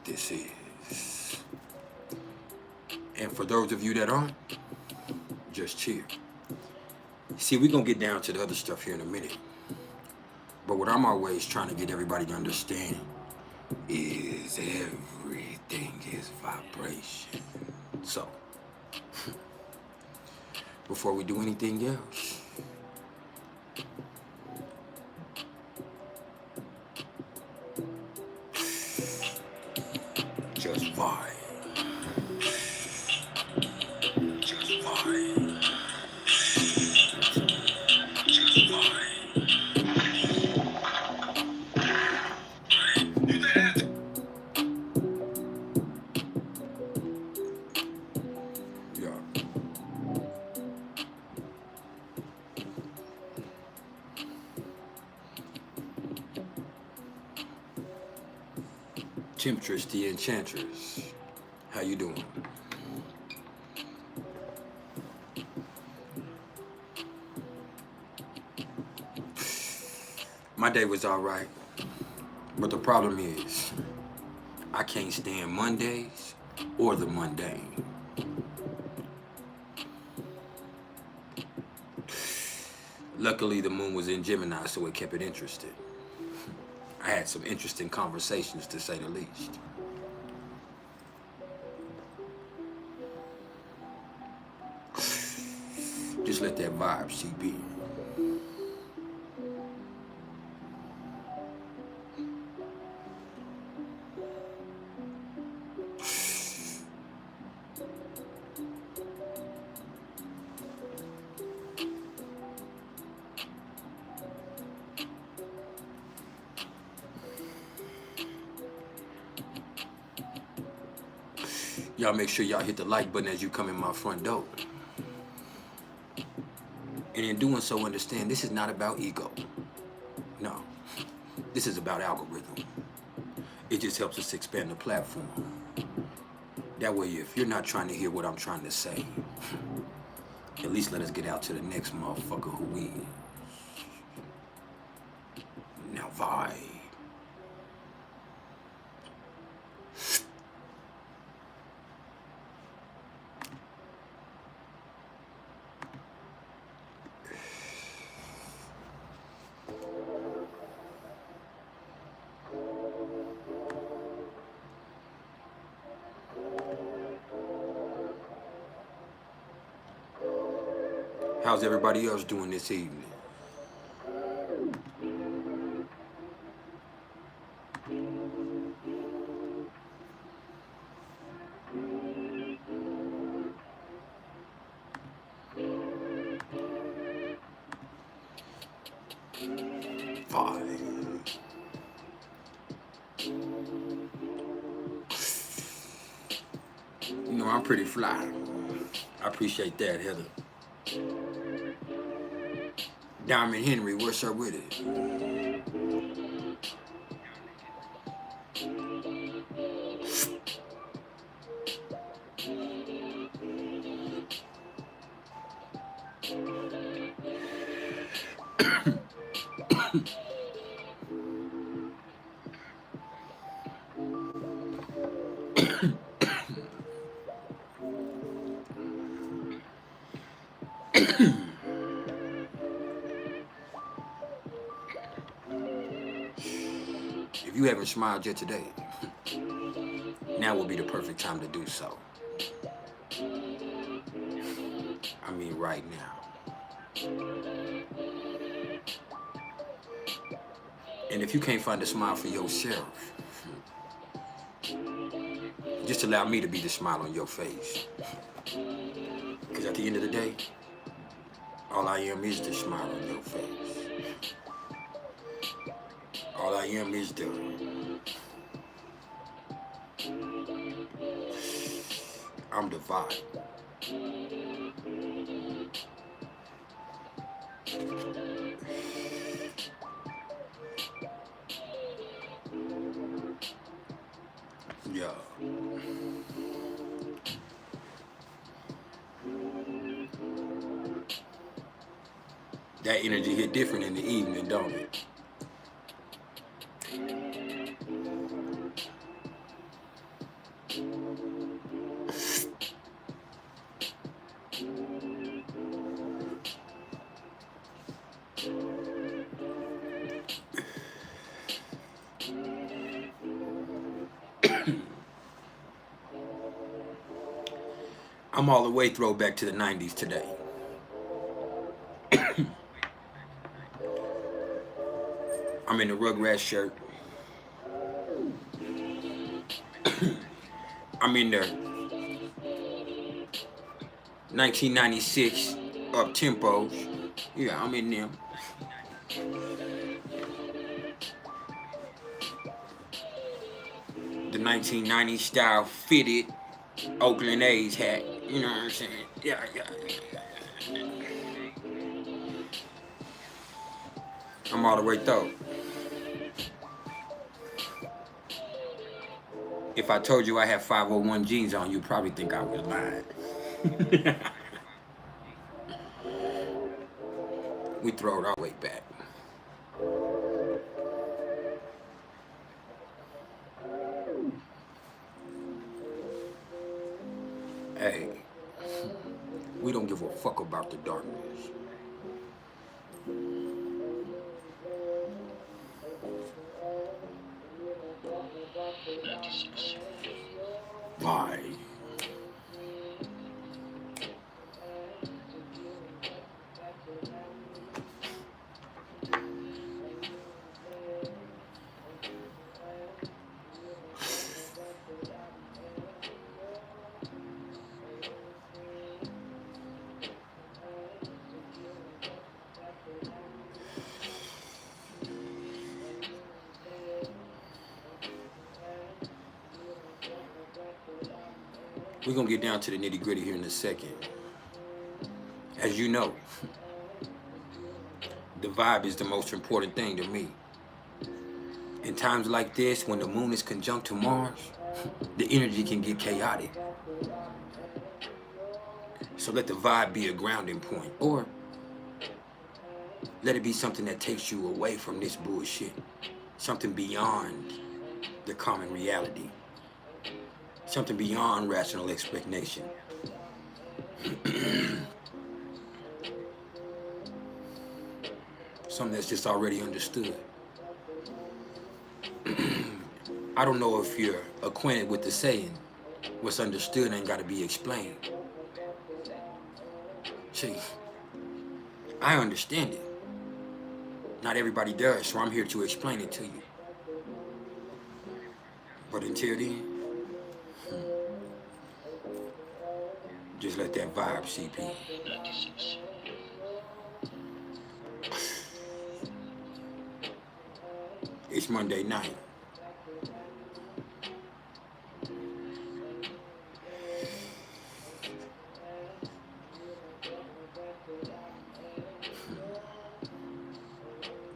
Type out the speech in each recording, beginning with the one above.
this is. And for those of you that aren't, just chill. See, we're going to get down to the other stuff here in a minute. But what I'm always trying to get everybody to understand is everything is vibration. So, before we do anything else, just vibe. Just vibe. Just vibe. Yeah. Temptress the Enchantress. How you doing? My day was all right, but the problem is I can't stand Mondays or the mundane. Luckily, the moon was in Gemini, so it kept it interesting. I had some interesting conversations, to say the least. Just let that vibe seep in. Y'all make sure y'all hit the like button as you come in my front door. And in doing so, understand this is not about ego. No, this is about algorithm. It just helps us expand the platform. That way, if you're not trying to hear what I'm trying to say, at least let us get out to the next motherfucker who wins. Now vibe. How's everybody else doing this evening? Fine. You know, I'm pretty fly. I appreciate that, Heather. Diamond Henry, what's up with it? If you haven't smiled yet today, now will be the perfect time to do so. I mean, right now. And if you can't find a smile for yourself, just allow me to be the smile on your face. Because at the end of the day, all I am is the smile on your face. All I am is the... I'm the vibe. Yeah. That energy hit different in the evening, don't it? I'm all the way throwback to the 90s today. I'm in the Rugrats shirt. I'm in the 1996 up tempos. Yeah, I'm in them. The 1990s style fitted Oakland A's hat. You know what I'm saying? Yeah. I'm all the way through. If I told you I have 501 jeans on, you'd probably think I was lying. We throw it all the way back. Hey, we don't give a fuck about the darkness. Why? We're gonna get down to the nitty gritty here in a second. As you know, the vibe is the most important thing to me. In times like this, when the moon is conjunct to Mars, the energy can get chaotic. So let the vibe be a grounding point, or let it be something that takes you away from this bullshit. Something beyond the common reality. Something beyond rational explanation. Something that's just already understood. I don't know if you're acquainted with the saying, what's understood ain't gotta be explained. See, I understand it. Not everybody does, so I'm here to explain it to you. But until then, just let that vibe seep in. It's Monday night.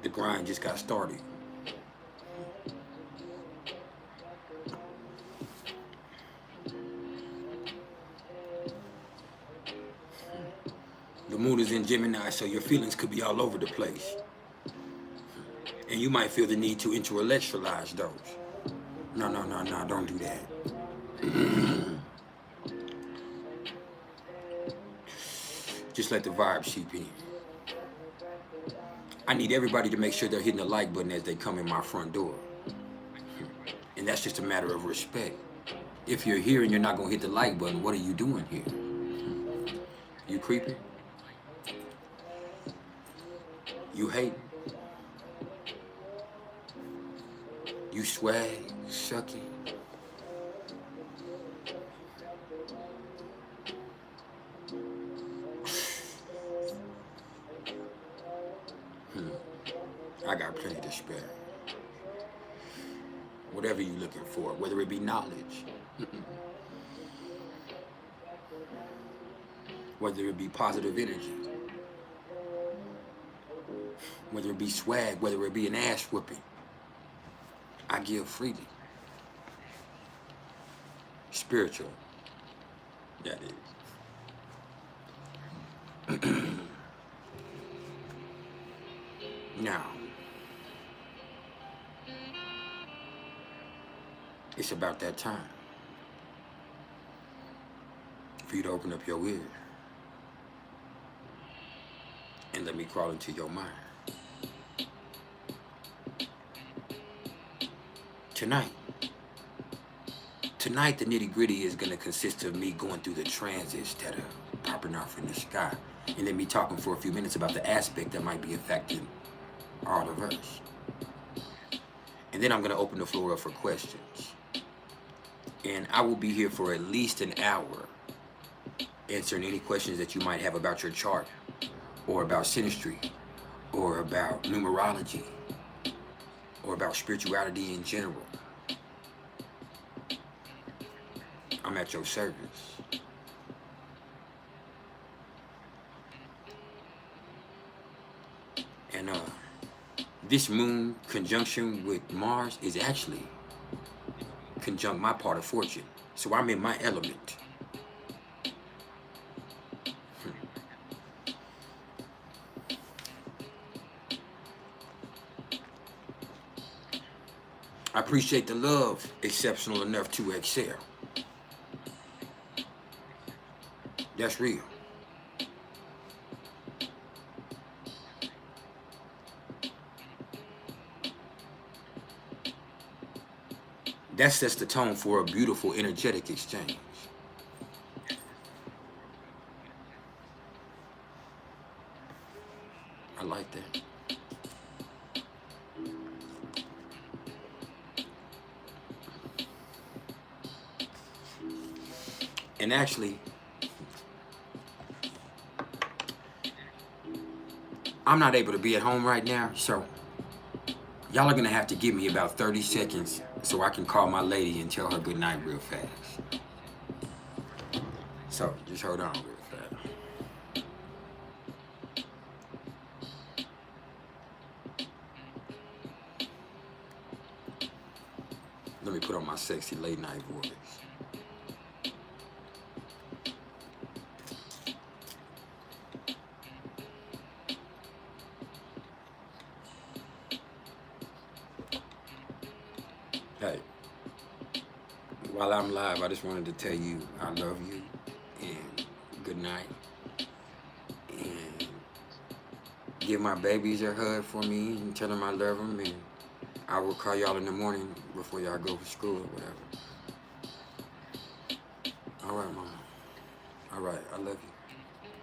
The grind just got started. The moon is in Gemini, so your feelings could be all over the place. And you might feel the need to intellectualize those. No, don't do that. Just let the vibe seep in. I need everybody to make sure they're hitting the like button as they come in my front door. And that's just a matter of respect. If you're here and you're not gonna hit the like button, what are you doing here? You creeping? You hating? You swag, sucky? I got plenty to spare. Whatever you're looking for, whether it be knowledge, whether it be positive energy, whether it be swag, whether it be an ass whooping, I give freely. Spiritual, that is. Now, it's about that time for you to open up your ears and let me crawl into your mind. Tonight, Tonight, the nitty-gritty is going to consist of me going through the transits that are popping off in the sky, and then me talking for a few minutes about the aspect that might be affecting all of us. And then I'm going to open the floor up for questions. And I will be here for at least an hour answering any questions that you might have about your chart, or about synastry, or about NuMeRoLoGy, or about spirituality in general. I'm at your service. And this moon conjunction with Mars is actually conjunct my part of fortune. So I'm in my element. I appreciate the love exceptional enough to excel. That's real. That sets the tone for a beautiful energetic exchange. I like that. And actually, I'm not able to be at home right now, so y'all are gonna have to give me about 30 seconds so I can call my lady and tell her good night real fast. So just hold on real fast. Let me put on my sexy late night voice. Hey, while I'm live, I just wanted to tell you I love you and good night. And give my babies a hug for me and tell them I love them. And I will call y'all in the morning before y'all go to school or whatever. All right, Mama. All right, I love you.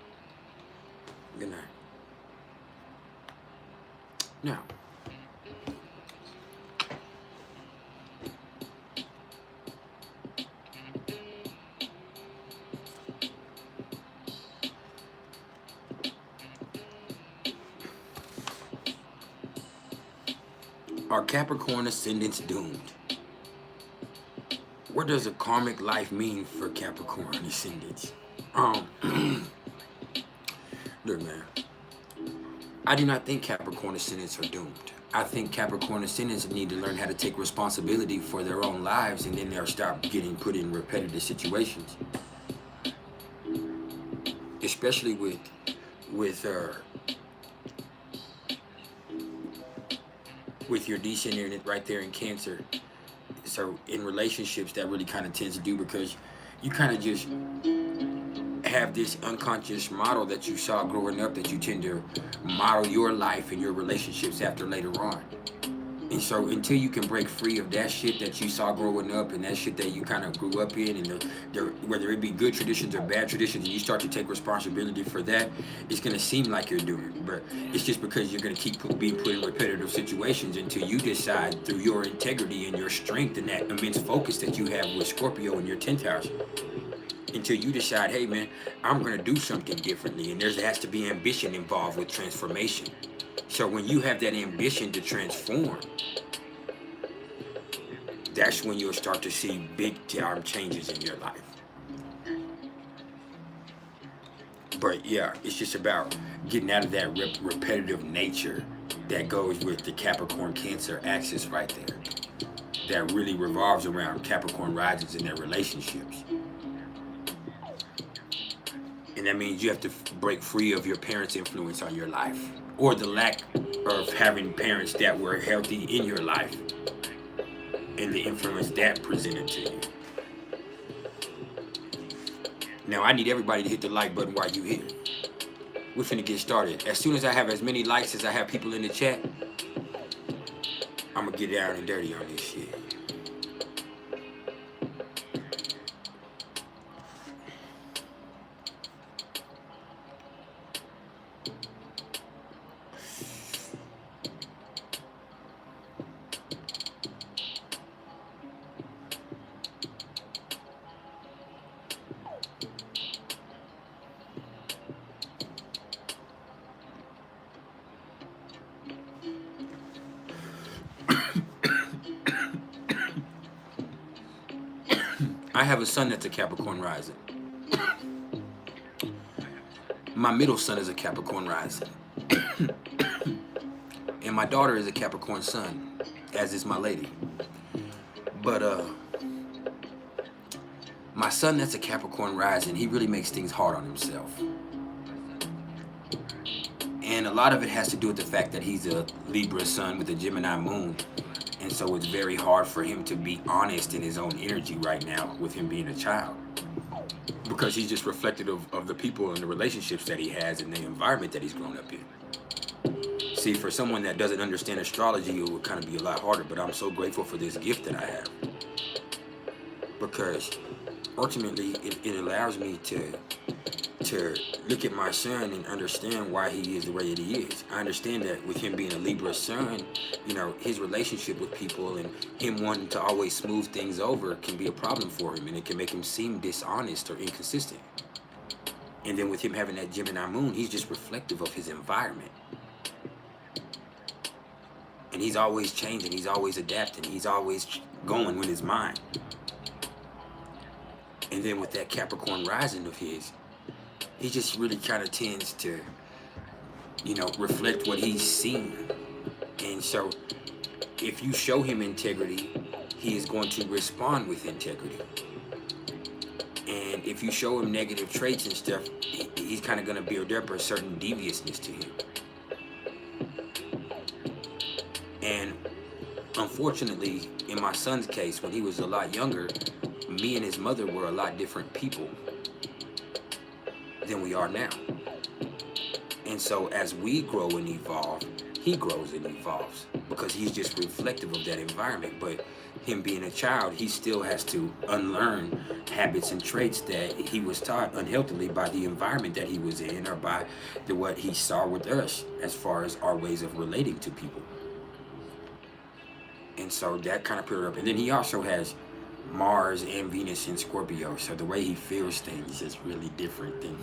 Good night. Now, are Capricorn ascendants doomed? What does a karmic life mean for Capricorn ascendants? Look, man, I do not think Capricorn ascendants are doomed. I think Capricorn ascendants need to learn how to take responsibility for their own lives, and then they'll stop getting put in repetitive situations. Especially with your descendant right there in Cancer. So in relationships, that really kind of tends to do, because you kind of just have this unconscious model that you saw growing up that you tend to model your life and your relationships after later on. And so until you can break free of that shit that you saw growing up and that shit that you kind of grew up in, and whether it be good traditions or bad traditions, and you start to take responsibility for that, it's going to seem like you're doing it. But it's just because you're going to keep being put in repetitive situations until you decide through your integrity and your strength and that immense focus that you have with Scorpio in your 10th house, until you decide, hey man, I'm going to do something differently. And there has to be ambition involved with transformation. So when you have that ambition to transform, that's when you'll start to see big time changes in your life. But yeah, it's just about getting out of that repetitive nature that goes with the Capricorn Cancer axis right there, that really revolves around Capricorn risings in their relationships. And that means you have to break free of your parents' influence on your life, or the lack of having parents that were healthy in your life and the influence that presented to you. Now, I need everybody to hit the like button while you're here. We're finna get started. As soon as I have as many likes as I have people in the chat, I'm gonna get down and dirty on this shit. I have a son that's a Capricorn rising. My middle son is a Capricorn rising. And my daughter is a Capricorn sun, as is my lady. But my son that's a Capricorn rising, he really makes things hard on himself. And a lot of it has to do with the fact that he's a Libra sun with a Gemini moon. And so it's very hard for him to be honest in his own energy right now with him being a child. Because he's just reflective of the people and the relationships that he has and the environment that he's grown up in. See, for someone that doesn't understand astrology, it would kind of be a lot harder. But I'm so grateful for this gift that I have. Because ultimately, it allows me to look at my son and understand why he is the way that he is. I understand that with him being a Libra sun, you know, his relationship with people and him wanting to always smooth things over can be a problem for him, and it can make him seem dishonest or inconsistent. And then with him having that Gemini moon, he's just reflective of his environment. And he's always changing, he's always adapting, he's always going with his mind. And then with that Capricorn rising of his, he just really kind of tends to, you know, reflect what he's seen. And so if you show him integrity, he is going to respond with integrity. And if you show him negative traits and stuff, he's kind of going to build up a certain deviousness to him. And unfortunately, in my son's case, when he was a lot younger, me and his mother were a lot different people than we are now. And so as we grow and evolve, he grows and evolves because he's just reflective of that environment. But him being a child, he still has to unlearn habits and traits that he was taught unhealthily by the environment that he was in or by what he saw with us as far as our ways of relating to people. And so that kind of put it up. And then he also has Mars and Venus in Scorpio, so the way he feels things is really different than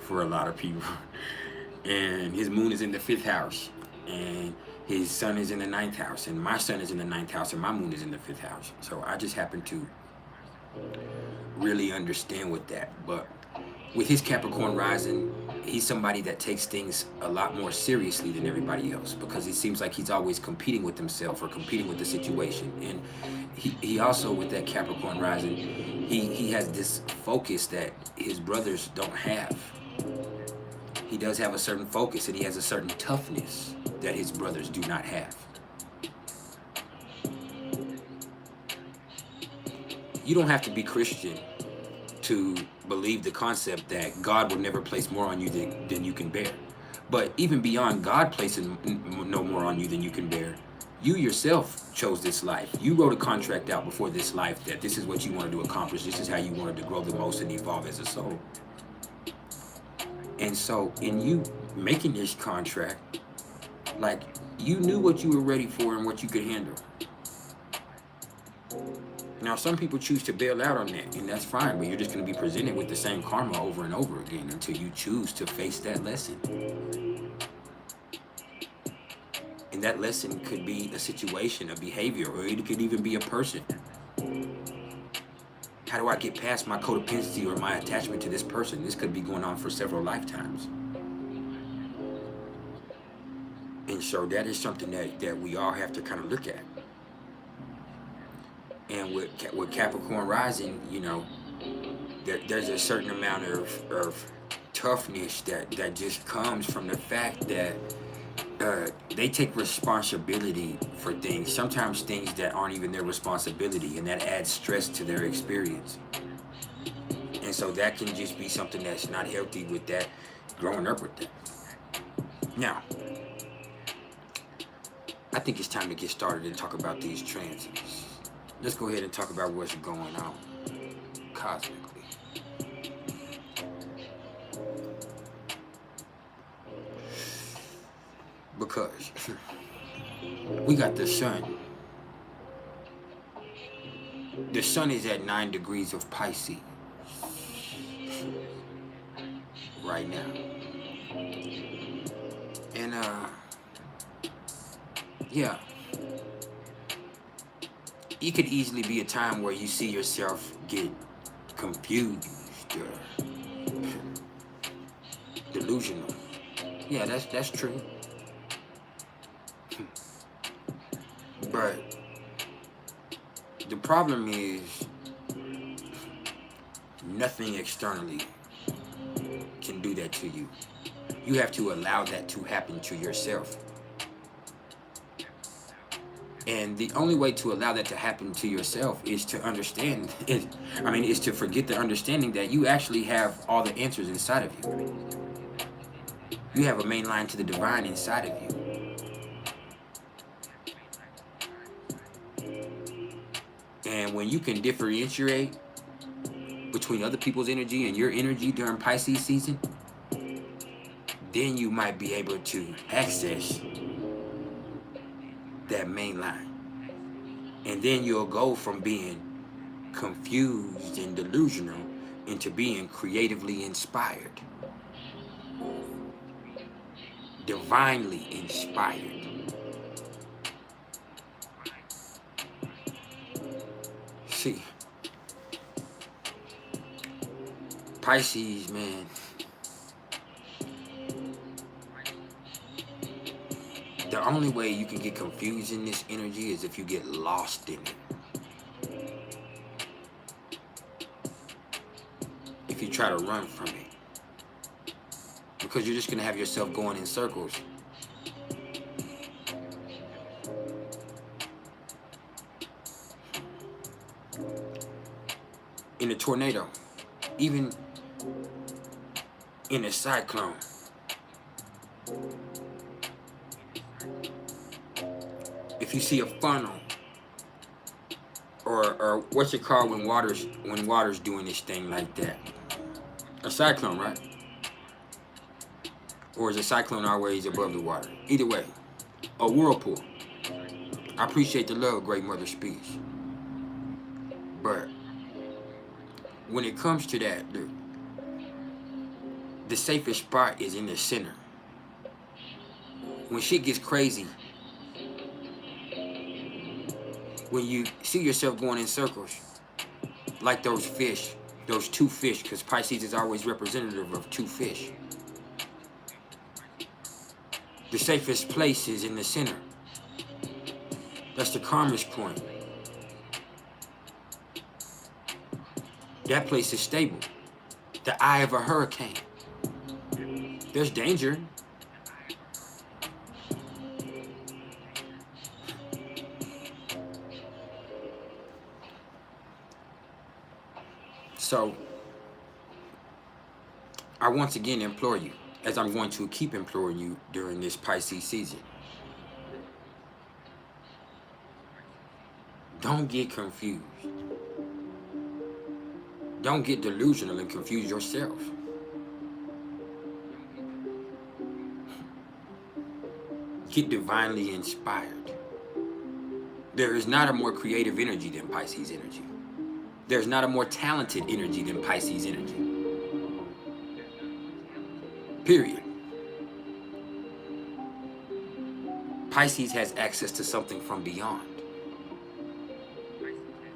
for a lot of people. And his moon is in the 5th house, and his sun is in the 9th house, and my sun is in the 9th house, and my moon is in the 5th house. So I just happen to really understand with that. But with his Capricorn rising, he's somebody that takes things a lot more seriously than everybody else, because it seems like he's always competing with himself or competing with the situation. And he also, with that Capricorn rising, he has this focus that his brothers don't have. He does have a certain focus, and he has a certain toughness that his brothers do not have. You don't have to be Christian to believe the concept that God will never place more on you than you can bear. But even beyond God placing no more on you than you can bear, you yourself chose this life. You wrote a contract out before this life that this is what you wanted to accomplish. This is how you wanted to grow the most and evolve as a soul. And so in you making this contract, like, you knew what you were ready for and what you could handle. Now, some people choose to bail out on that, and that's fine, but you're just going to be presented with the same karma over and over again until you choose to face that lesson. And that lesson could be a situation, a behavior, or it could even be a person. How do I get past my codependency or my attachment to this person? This could be going on for several lifetimes. And so that is something that we all have to kind of look at. And with Capricorn rising, you know, there's a certain amount of toughness that just comes from the fact that they take responsibility for things, sometimes things that aren't even their responsibility, and that adds stress to their experience. And so that can just be something that's not healthy with that, growing up with that. Now, I think it's time to get started and talk about these transits. Let's go ahead and talk about what's going on cosmically. Because we got the sun. The sun is at 9 degrees of Pisces right now. And yeah, it could easily be a time where you see yourself get confused or delusional. Yeah, that's true. But the problem is nothing externally can do that to you. You have to allow that to happen to yourself. And the only way to allow that to happen to yourself is to understand it. I mean, is to forget the understanding that you actually have all the answers inside of you. You have a main line to the divine inside of you. And when you can differentiate between other people's energy and your energy during Pisces season, then you might be able to access that main line. And then you'll go from being confused and delusional into being creatively inspired, divinely inspired. See, Pisces, man, the only way you can get confused in this energy is if you get lost in it. If you try to run from it. Because you're just going to have yourself going in circles. In a tornado, even in a cyclone, if you see a funnel, or what's it called when water's doing this thing like that? A cyclone, right? Or is a cyclone always above the water? Either way, a whirlpool. I appreciate the love, great mother speech. But when it comes to that, the safest spot is in the center. When shit gets crazy, when you see yourself going in circles, like those fish, those two fish, because Pisces is always representative of two fish. The safest place is in the center. That's the calmest point. That place is stable. The eye of a hurricane. There's danger. So, I once again implore you, as I'm going to keep imploring you during this Pisces season, don't get confused. Don't get delusional and confuse yourself. Get divinely inspired. There is not a more creative energy than Pisces energy. There's not a more talented energy than Pisces energy. Period. Pisces has access to something from beyond.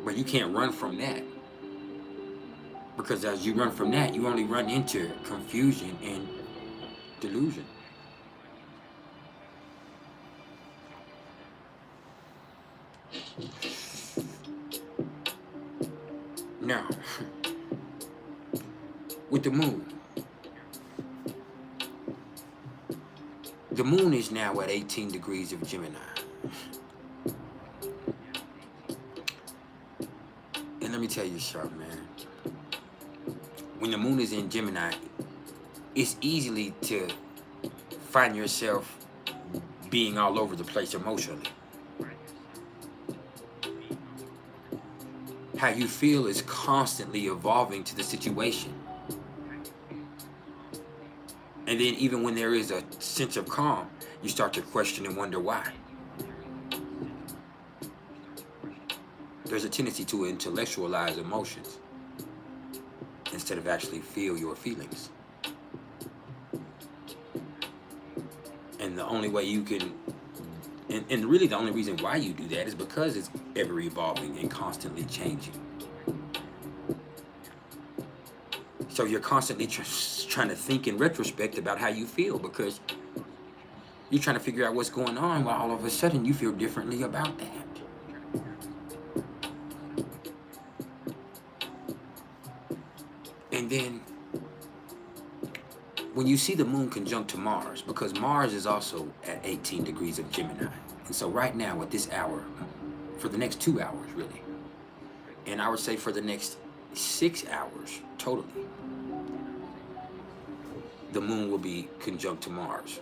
But you can't run from that. Because as you run from that, you only run into confusion and delusion. Now, with the moon is now at 18 degrees of Gemini. And let me tell you something, man. When the moon is in Gemini, it's easily to find yourself being all over the place emotionally. How you feel is constantly evolving to the situation. And then even when there is a sense of calm, you start to question and wonder why. There's a tendency to intellectualize emotions instead of actually feel your feelings. And the only way you can, and really the only reason why you do that is because it's ever evolving and constantly changing. So you're constantly trying to think in retrospect about how you feel, because you're trying to figure out what's going on, while all of a sudden you feel differently about that. And then when you see the moon conjunct to Mars, because Mars is also at 18 degrees of Gemini. And so right now at this hour, for the next 2 hours really, and I would say for the next 6 hours totally, the moon will be conjunct to Mars.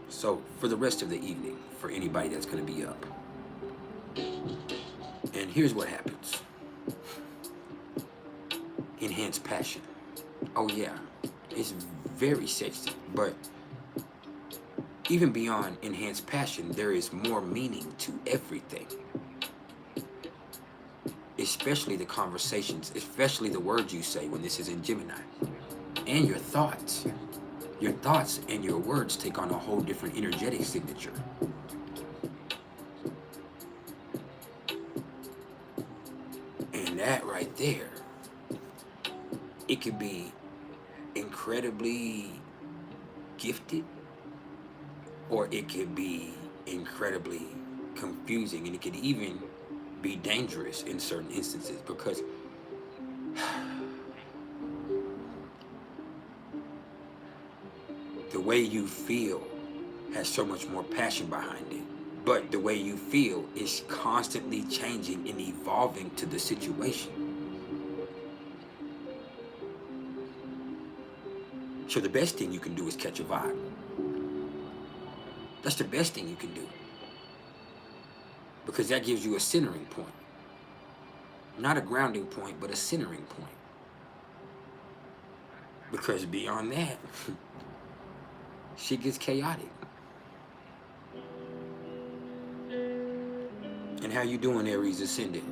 So for the rest of the evening, for anybody that's going to be up. And here's what happens. Enhanced passion. Oh yeah, it's very sexy, but even beyond enhanced passion, there is more meaning to everything. Especially the conversations, especially the words you say when this is in Gemini. And your thoughts. Your thoughts and your words take on a whole different energetic signature. And that right there, it could be incredibly gifted, or it could be incredibly confusing, and it could even be dangerous in certain instances, because the way you feel has so much more passion behind it, but the way you feel is constantly changing and evolving to the situation. So the best thing you can do is catch a vibe. That's the best thing you can do, because that gives you a centering point. Not a grounding point, but a centering point. Because beyond that, shit gets chaotic. And how you doing, Aries Ascendant?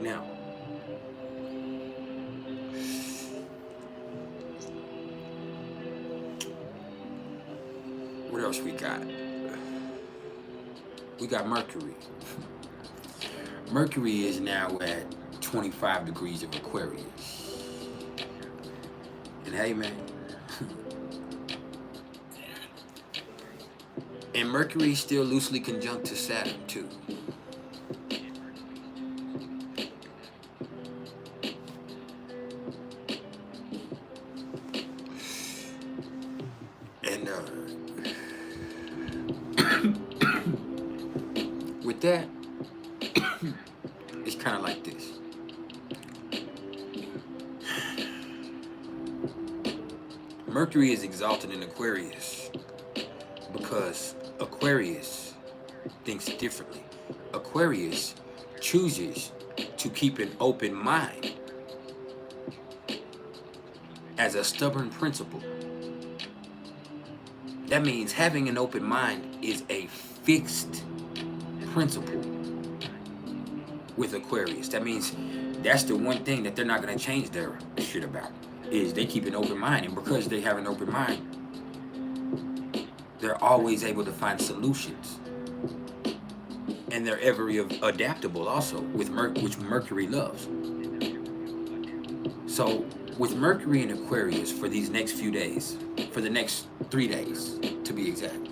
Now, what else we got? We got Mercury. Mercury is now at 25 degrees of Aquarius. And hey, man. And Mercury is still loosely conjunct to Saturn, too. And with that, it's kind of like this. Mercury is exalted in Aquarius because Aquarius thinks differently. Aquarius chooses to keep an open mind as a stubborn principle. That means having an open mind is a fixed principle with Aquarius. That means that's the one thing that they're not going to change their shit about, is they keep an open mind. And because they have an open mind, they're always able to find solutions. And they're ever adaptable also, with which Mercury loves. So with Mercury in Aquarius for these next few days, for the next 3 days to be exact,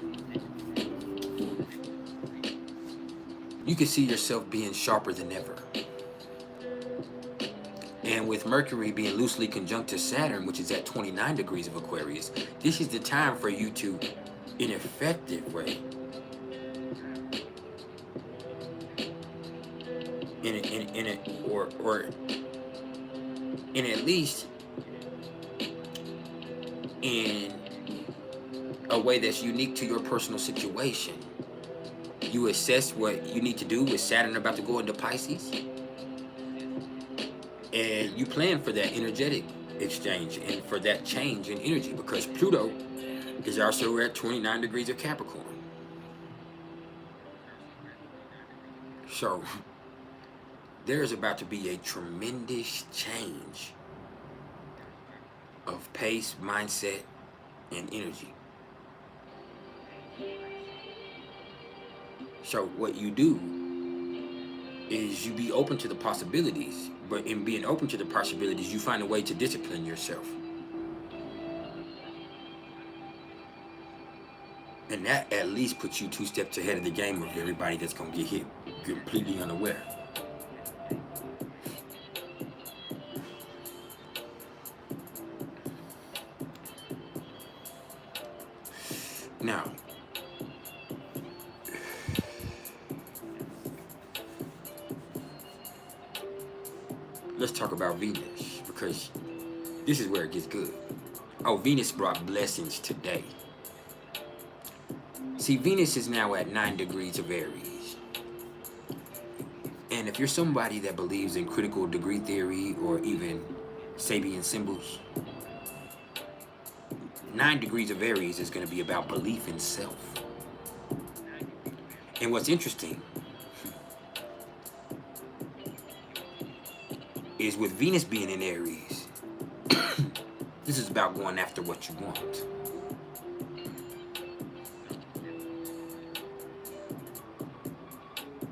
you can see yourself being sharper than ever. And with Mercury being loosely conjunct to Saturn, which is at 29 degrees of Aquarius, this is the time for you to, in an effective way, in at least in a way that's unique to your personal situation, you assess what you need to do with Saturn about to go into Pisces, and you plan for that energetic exchange and for that change in energy, because Pluto is also at 29 degrees of Capricorn. So there's about to be a tremendous change of pace, mindset, and energy. So what you do is you be open to the possibilities, but in being open to the possibilities, you find a way to discipline yourself. And that at least puts you 2 steps ahead of the game of everybody that's gonna get hit completely unaware. Now, let's talk about Venus, because this is where it gets good. Oh, Venus brought blessings today. See, Venus is now at 9 degrees of Aries. And if you're somebody that believes in critical degree theory or even Sabian symbols, 9 degrees of Aries is going to be about belief in self. And what's interesting is with Venus being in Aries, this is about going after what you want.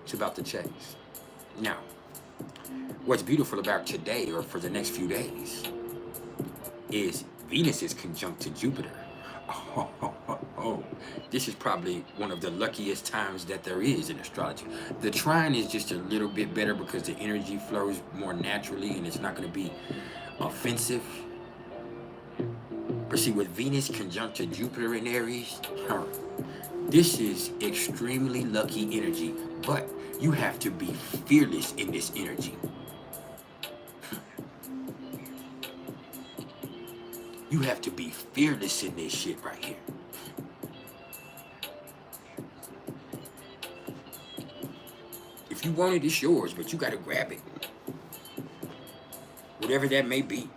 It's about the chase. Now, what's beautiful about today, or for the next few days, is Venus is conjunct to Jupiter. Oh, this is probably one of the luckiest times that there is in astrology. The trine is just a little bit better because the energy flows more naturally and it's not going to be offensive. But see, with Venus conjunct to Jupiter in Aries, this is extremely lucky energy, but you have to be fearless in this energy. You have to be fearless in this shit right here. If you want it, it's yours, but you gotta grab it. Whatever that may be.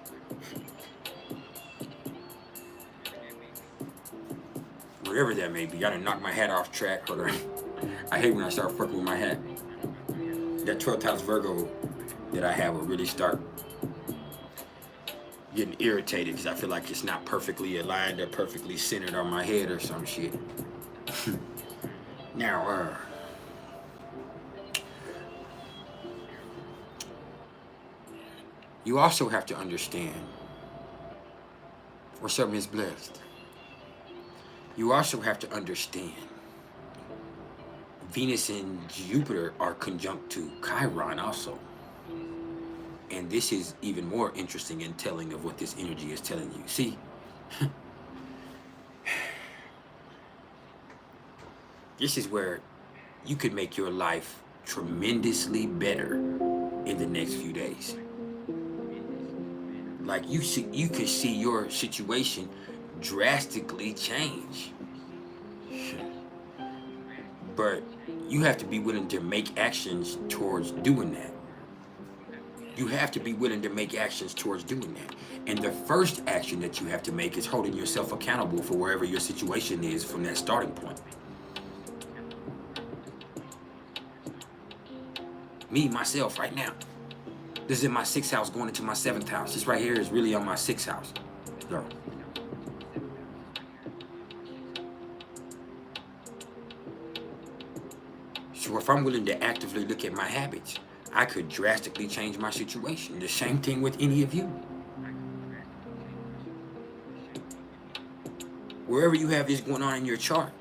Whatever that may be. I done knocked my hat off track. Hold on. I hate when I start fucking with my hat. That 12th house Virgo that I have will really start getting irritated because I feel like it's not perfectly aligned or perfectly centered on my head or some shit. Now, you also have to understand where something is blessed. You also have to understand Venus and Jupiter are conjunct to Chiron also. And this is even more interesting and telling of what this energy is telling you. See, this is where you could make your life tremendously better in the next few days. Like you could see your situation drastically change. But you have to be willing to make actions towards doing that. You have to be willing to make actions towards doing that. And the first action that you have to make is holding yourself accountable for wherever your situation is from that starting point. Me, myself, right now. This is in my 6th house going into my 7th house. This right here is really on my 6th house. Yo. So if I'm willing to actively look at my habits, I could drastically change my situation. The same thing with any of you. Wherever you have this going on in your chart,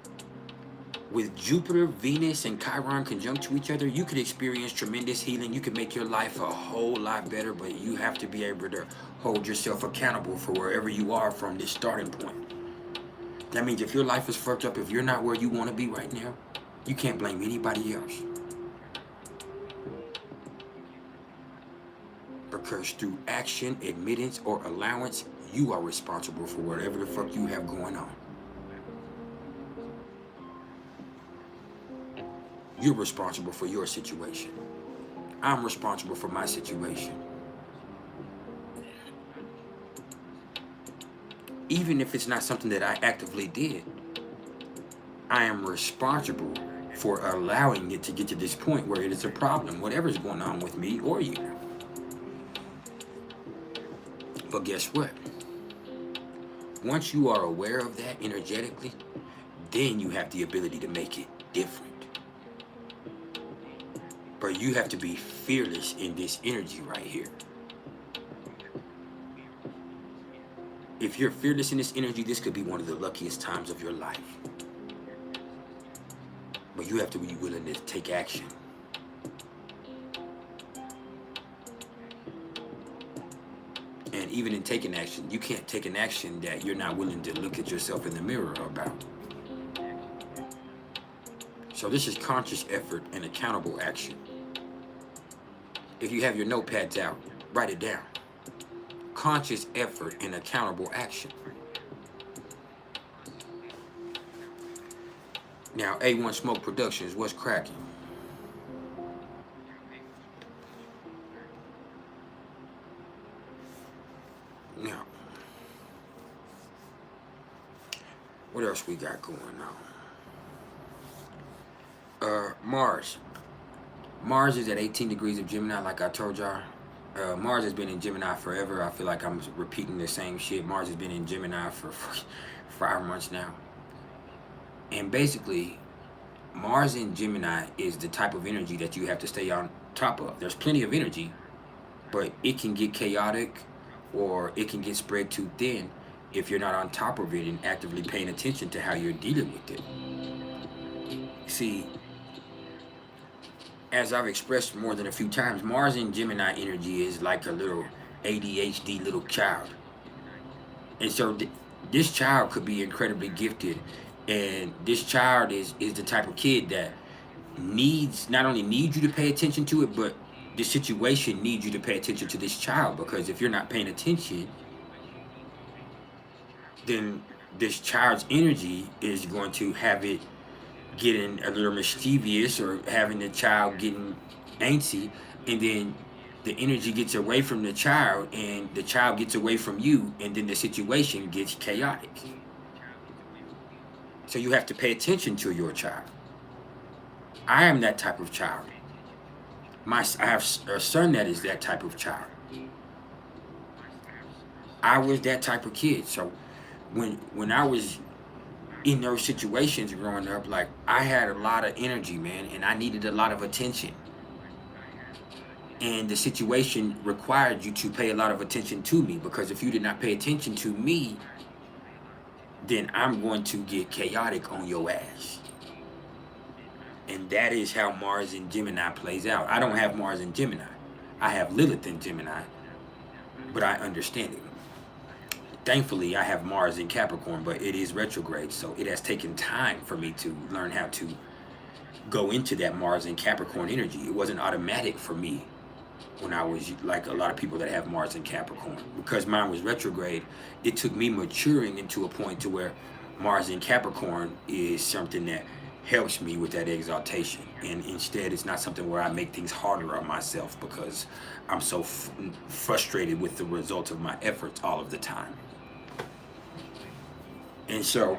with Jupiter, Venus, and Chiron conjunct to each other, you could experience tremendous healing. You could make your life a whole lot better, but you have to be able to hold yourself accountable for wherever you are from this starting point. That means if your life is fucked up, if you're not where you want to be right now, you can't blame anybody else. Because through action, admittance, or allowance, you are responsible for whatever the fuck you have going on. You're responsible for your situation. I'm responsible for my situation. Even if it's not something that I actively did, I am responsible for allowing it to get to this point where it is a problem, whatever's going on with me or you. But guess what? Once you are aware of that energetically, then you have the ability to make it different. But you have to be fearless in this energy right here. If you're fearless in this energy, this could be one of the luckiest times of your life. But you have to be willing to take action. And even in taking action, you can't take an action that you're not willing to look at yourself in the mirror about. So this is conscious effort and accountable action. If you have your notepads out, write it down. Conscious effort and accountable action. Now, A1 Smoke Productions, what's cracking? Now, what else we got going on? Mars. Mars is at 18 degrees of Gemini, like I told y'all. Mars has been in Gemini forever. I feel like I'm repeating the same shit. Mars has been in Gemini for 5 months now. And basically, Mars in Gemini is the type of energy that you have to stay on top of. There's plenty of energy, but it can get chaotic or it can get spread too thin if you're not on top of it and actively paying attention to how you're dealing with it. See, as I've expressed more than a few times, Mars in Gemini energy is like a little ADHD little child. And so this child could be incredibly gifted. And this child is the type of kid that not only needs you to pay attention to it, but the situation needs you to pay attention to this child. Because if you're not paying attention, then this child's energy is going to have it getting a little mischievous or having the child getting antsy, and then the energy gets away from the child and the child gets away from you, and then the situation gets chaotic. So you have to pay attention to your child. I am that type of child. I have a son that is that type of child. I was that type of kid. So when I was in those situations growing up, like, I had a lot of energy, man, and I needed a lot of attention. And the situation required you to pay a lot of attention to me, because if you did not pay attention to me, then I'm going to get chaotic on your ass. And that is how Mars in Gemini plays out. I don't have Mars in Gemini. I have Lilith in Gemini, but I understand it. Thankfully, I have Mars in Capricorn, but it is retrograde, so it has taken time for me to learn how to go into that Mars in Capricorn energy. It wasn't automatic for me when I was like a lot of people that have Mars in Capricorn. Because mine was retrograde, it took me maturing into a point to where Mars in Capricorn is something that helps me with that exaltation. And instead, it's not something where I make things harder on myself because I'm so frustrated with the results of my efforts all of the time. And so,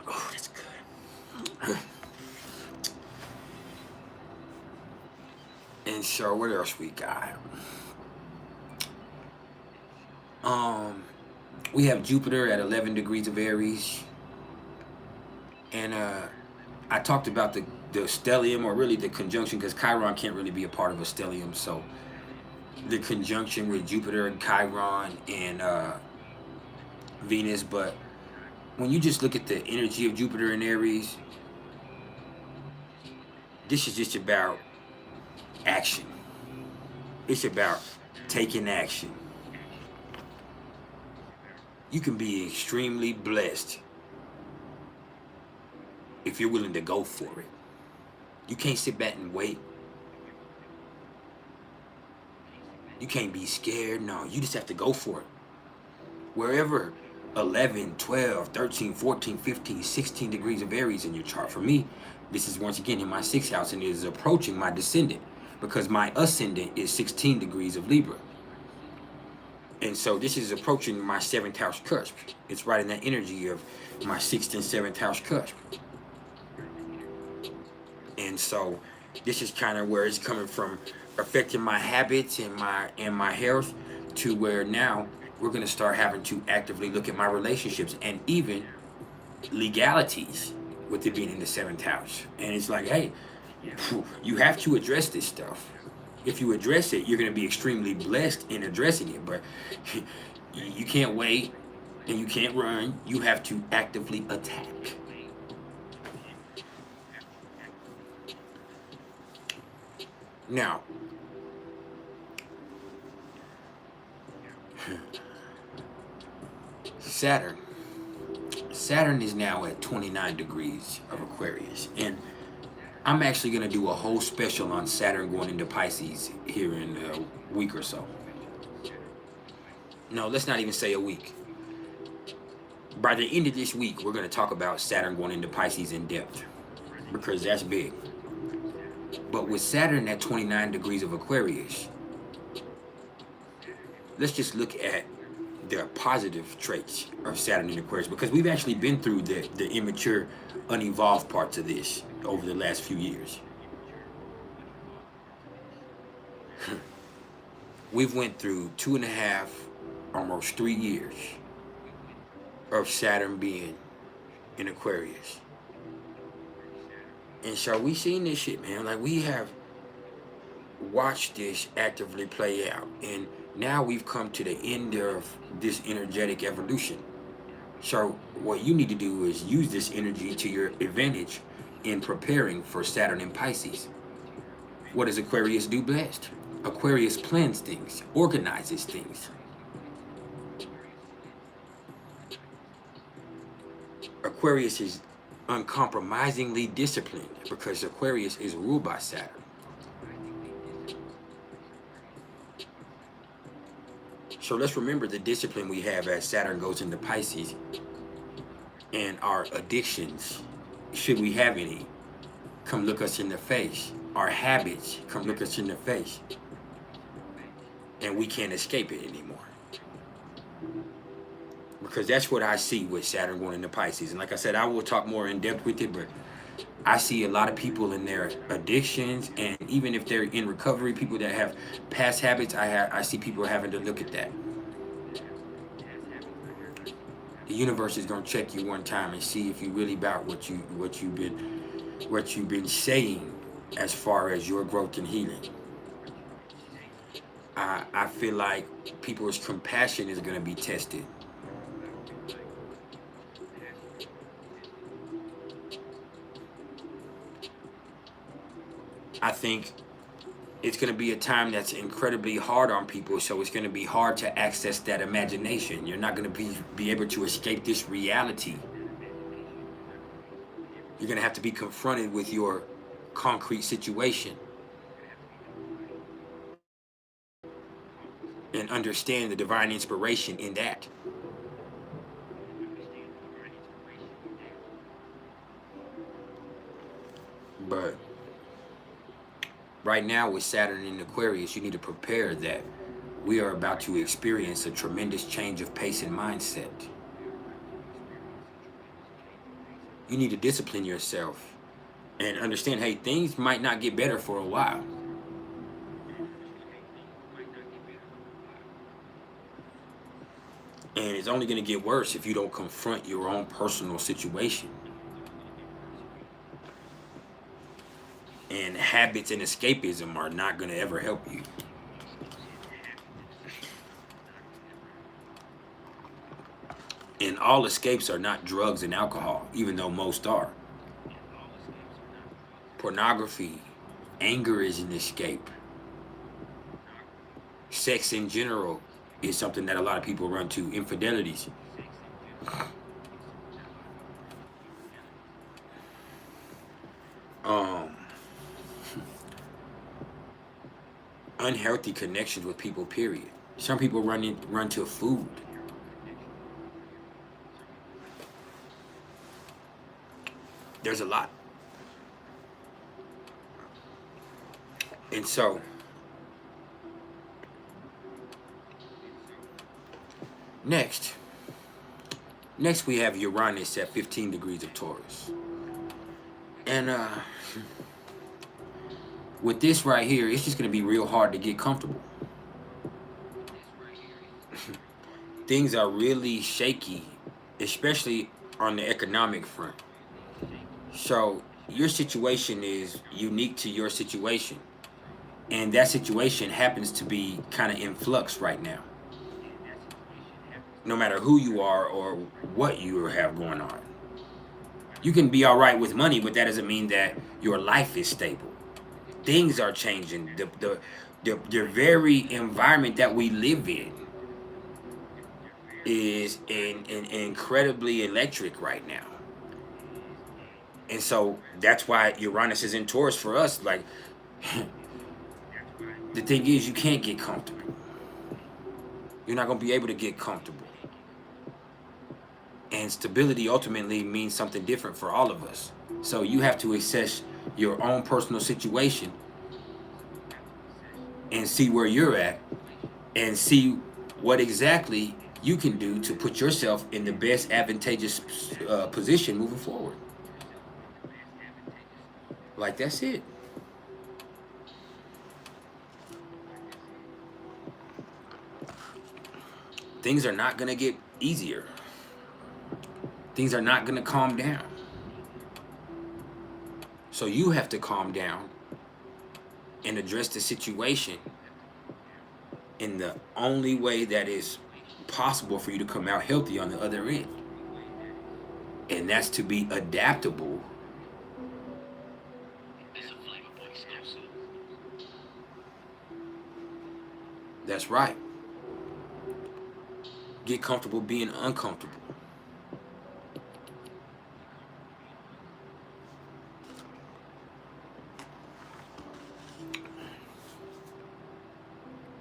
oh, that's good. And so, what else we got? We have Jupiter at 11 degrees of Aries. And I talked about the stellium, or really the conjunction, because Chiron can't really be a part of a stellium. So the conjunction with Jupiter and Chiron and Venus. But when you just look at the energy of Jupiter and Aries, this is just about action. It's about taking action. You can be extremely blessed if you're willing to go for it. You can't sit back and wait. You can't be scared. No, you just have to go for it. Wherever 11, 12, 13, 14, 15, 16 degrees of Aries in your chart. For me, this is once again in my 6th house, and it is approaching my descendant, because my ascendant is 16 degrees of Libra. And so this is approaching my 7th house cusp. It's right in that energy of my 6th and 7th house cusp. And so this is kind of where it's coming from, affecting my habits and my health, to where now we're going to start having to actively look at my relationships and even legalities with it being in the 7th house. And it's like, hey, you have to address this stuff. If you address it, you're going to be extremely blessed in addressing it. But you can't wait and you can't run. You have to actively attack. Now, Saturn is now at 29 degrees of Aquarius, and I'm actually going to do a whole special on Saturn going into Pisces here in a week or so. No, let's not even say a week. By the end of this week, we're going to talk about Saturn going into Pisces in depth, because that's big. But with Saturn at 29 degrees of Aquarius, let's just look at the positive traits of Saturn in Aquarius, because we've actually been through the immature, unevolved parts of this over the last few years. We've went through 2.5, almost 3 years of Saturn being in Aquarius. And so we seen this shit, man. Like, we have watched this actively play out, and now we've come to the end of this energetic evolution. So what you need to do is use this energy to your advantage in preparing for Saturn in Pisces. What does Aquarius do best? Aquarius plans things, organizes things. Aquarius is uncompromisingly disciplined, because Aquarius is ruled by Saturn. So let's remember the discipline we have as Saturn goes into Pisces, and our addictions, should we have any, come look us in the face. Our habits come look us in the face, and we can't escape it anymore. Because that's what I see with Saturn going into Pisces. And like I said, I will talk more in depth with it, but I see a lot of people in their addictions, and even if they're in recovery, people that have past habits, I see people having to look at that. The universe is gonna check you one time and see if you really about what you've been saying as far as your growth and healing. I feel like people's compassion is gonna be tested. I think it's going to be a time that's incredibly hard on people, so it's going to be hard to access that imagination. You're not going to be able to escape this reality. You're going to have to be confronted with your concrete situation and understand the divine inspiration in that. But right now with Saturn in Aquarius, you need to prepare that we are about to experience a tremendous change of pace and mindset. You need to discipline yourself and understand, hey, things might not get better for a while. And it's only going to get worse if you don't confront your own personal situation. And habits and escapism are not going to ever help you. And all escapes are not drugs and alcohol, even though most are. Pornography, anger is an escape. Sex in general is something that a lot of people run to. Infidelities. Unhealthy connections with people, period. Some people run to food. There's a lot. And so next we have Uranus at 15 degrees of Taurus. And with this right here, it's just going to be real hard to get comfortable. things are really shaky, especially on the economic front. So your situation is unique to your situation, and that situation happens to be kind of in flux right now. No matter who you are or what you have going on, you can be all right with money, but that doesn't mean that your life is stable. Things are changing. The very environment that we live in is incredibly electric right now. And so that's why Uranus is in Taurus for us. Like, the thing is, you can't get comfortable. You're not going to be able to get comfortable. And stability ultimately means something different for all of us. So you have to assess your own personal situation and see where you're at and see what exactly you can do to put yourself in the best advantageous position moving forward. Like, that's it. Things are not going to get easier. Things are not going to calm down. So you have to calm down and address the situation in the only way that is possible for you to come out healthy on the other end. And that's to be adaptable. That's right. Get comfortable being uncomfortable.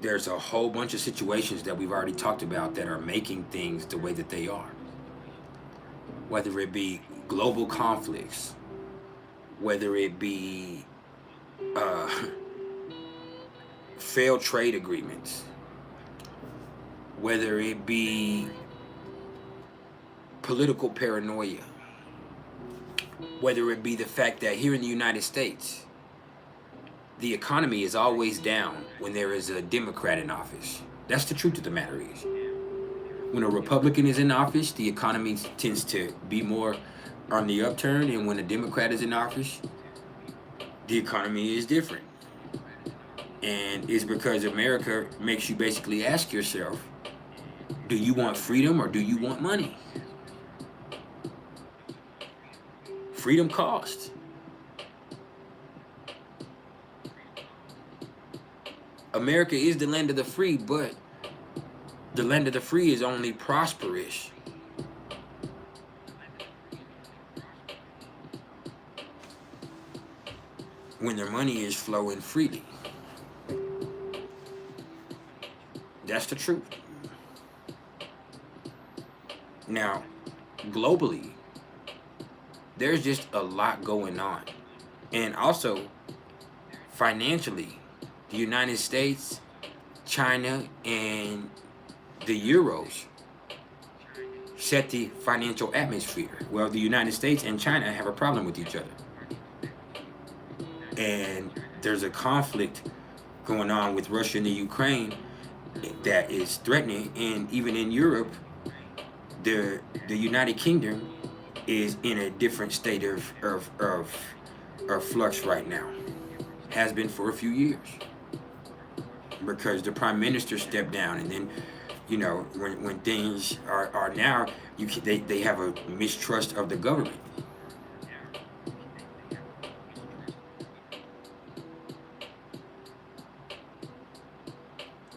There's a whole bunch of situations that we've already talked about that are making things the way that they are. Whether it be global conflicts, whether it be failed trade agreements, whether it be political paranoia, whether it be the fact that here in the United States, the economy is always down when there is a Democrat in office. That's the truth of the matter is. When a Republican is in office, the economy tends to be more on the upturn, and when a Democrat is in office, the economy is different. And it's because America makes you basically ask yourself, do you want freedom or do you want money? Freedom costs. America is the land of the free, but the land of the free is only prosperous when their money is flowing freely. That's the truth. Now, globally, there's just a lot going on. And also, financially, the United States, China, and the Euros set the financial atmosphere. Well, the United States and China have a problem with each other. And there's a conflict going on with Russia and the Ukraine that is threatening. And even in Europe, the United Kingdom is in a different state of flux right now. Has been for a few years. Because the prime minister stepped down, and then, you know, when things are now, they have a mistrust of the government.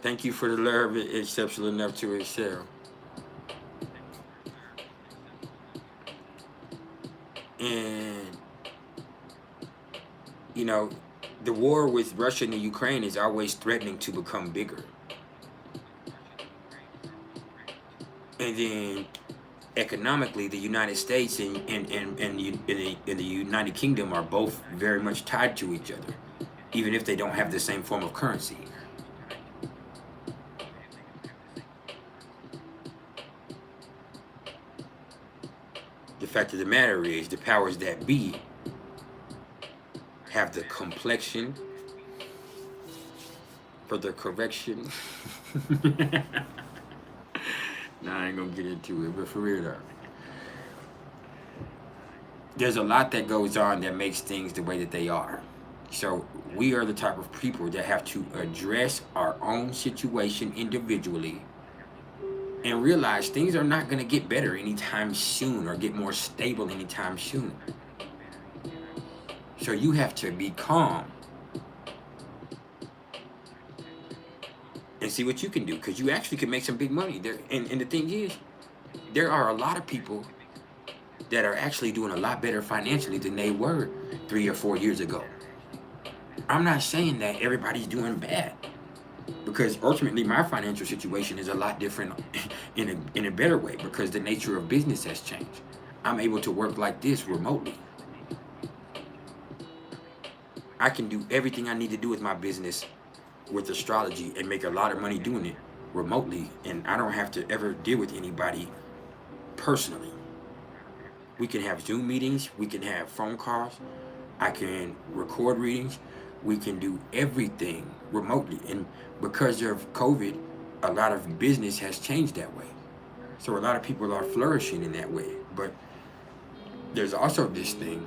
Thank you for the love, exceptional enough to excel. And, you know, the war with Russia and the Ukraine is always threatening to become bigger. And then economically, the United States and the United Kingdom are both very much tied to each other, even if they don't have the same form of currency. The fact of the matter is, the powers that be have the complexion for the correction. I ain't gonna get into it, but for real though, there's a lot that goes on that makes things the way that they are. So we are the type of people that have to address our own situation individually and realize things are not going to get better anytime soon or get more stable anytime soon. So you have to be calm and see what you can do, because you actually can make some big money there. And the thing is, there are a lot of people that are actually doing a lot better financially than they were 3 or 4 years ago. I'm not saying that everybody's doing bad, because ultimately my financial situation is a lot different in a better way, because the nature of business has changed. I'm able to work like this remotely. I can do everything I need to do with my business with astrology and make a lot of money doing it remotely, and I don't have to ever deal with anybody personally. We can have Zoom meetings, we can have phone calls, I can record readings, we can do everything remotely. And because of COVID, a lot of business has changed that way. So a lot of people are flourishing in that way. But there's also this thing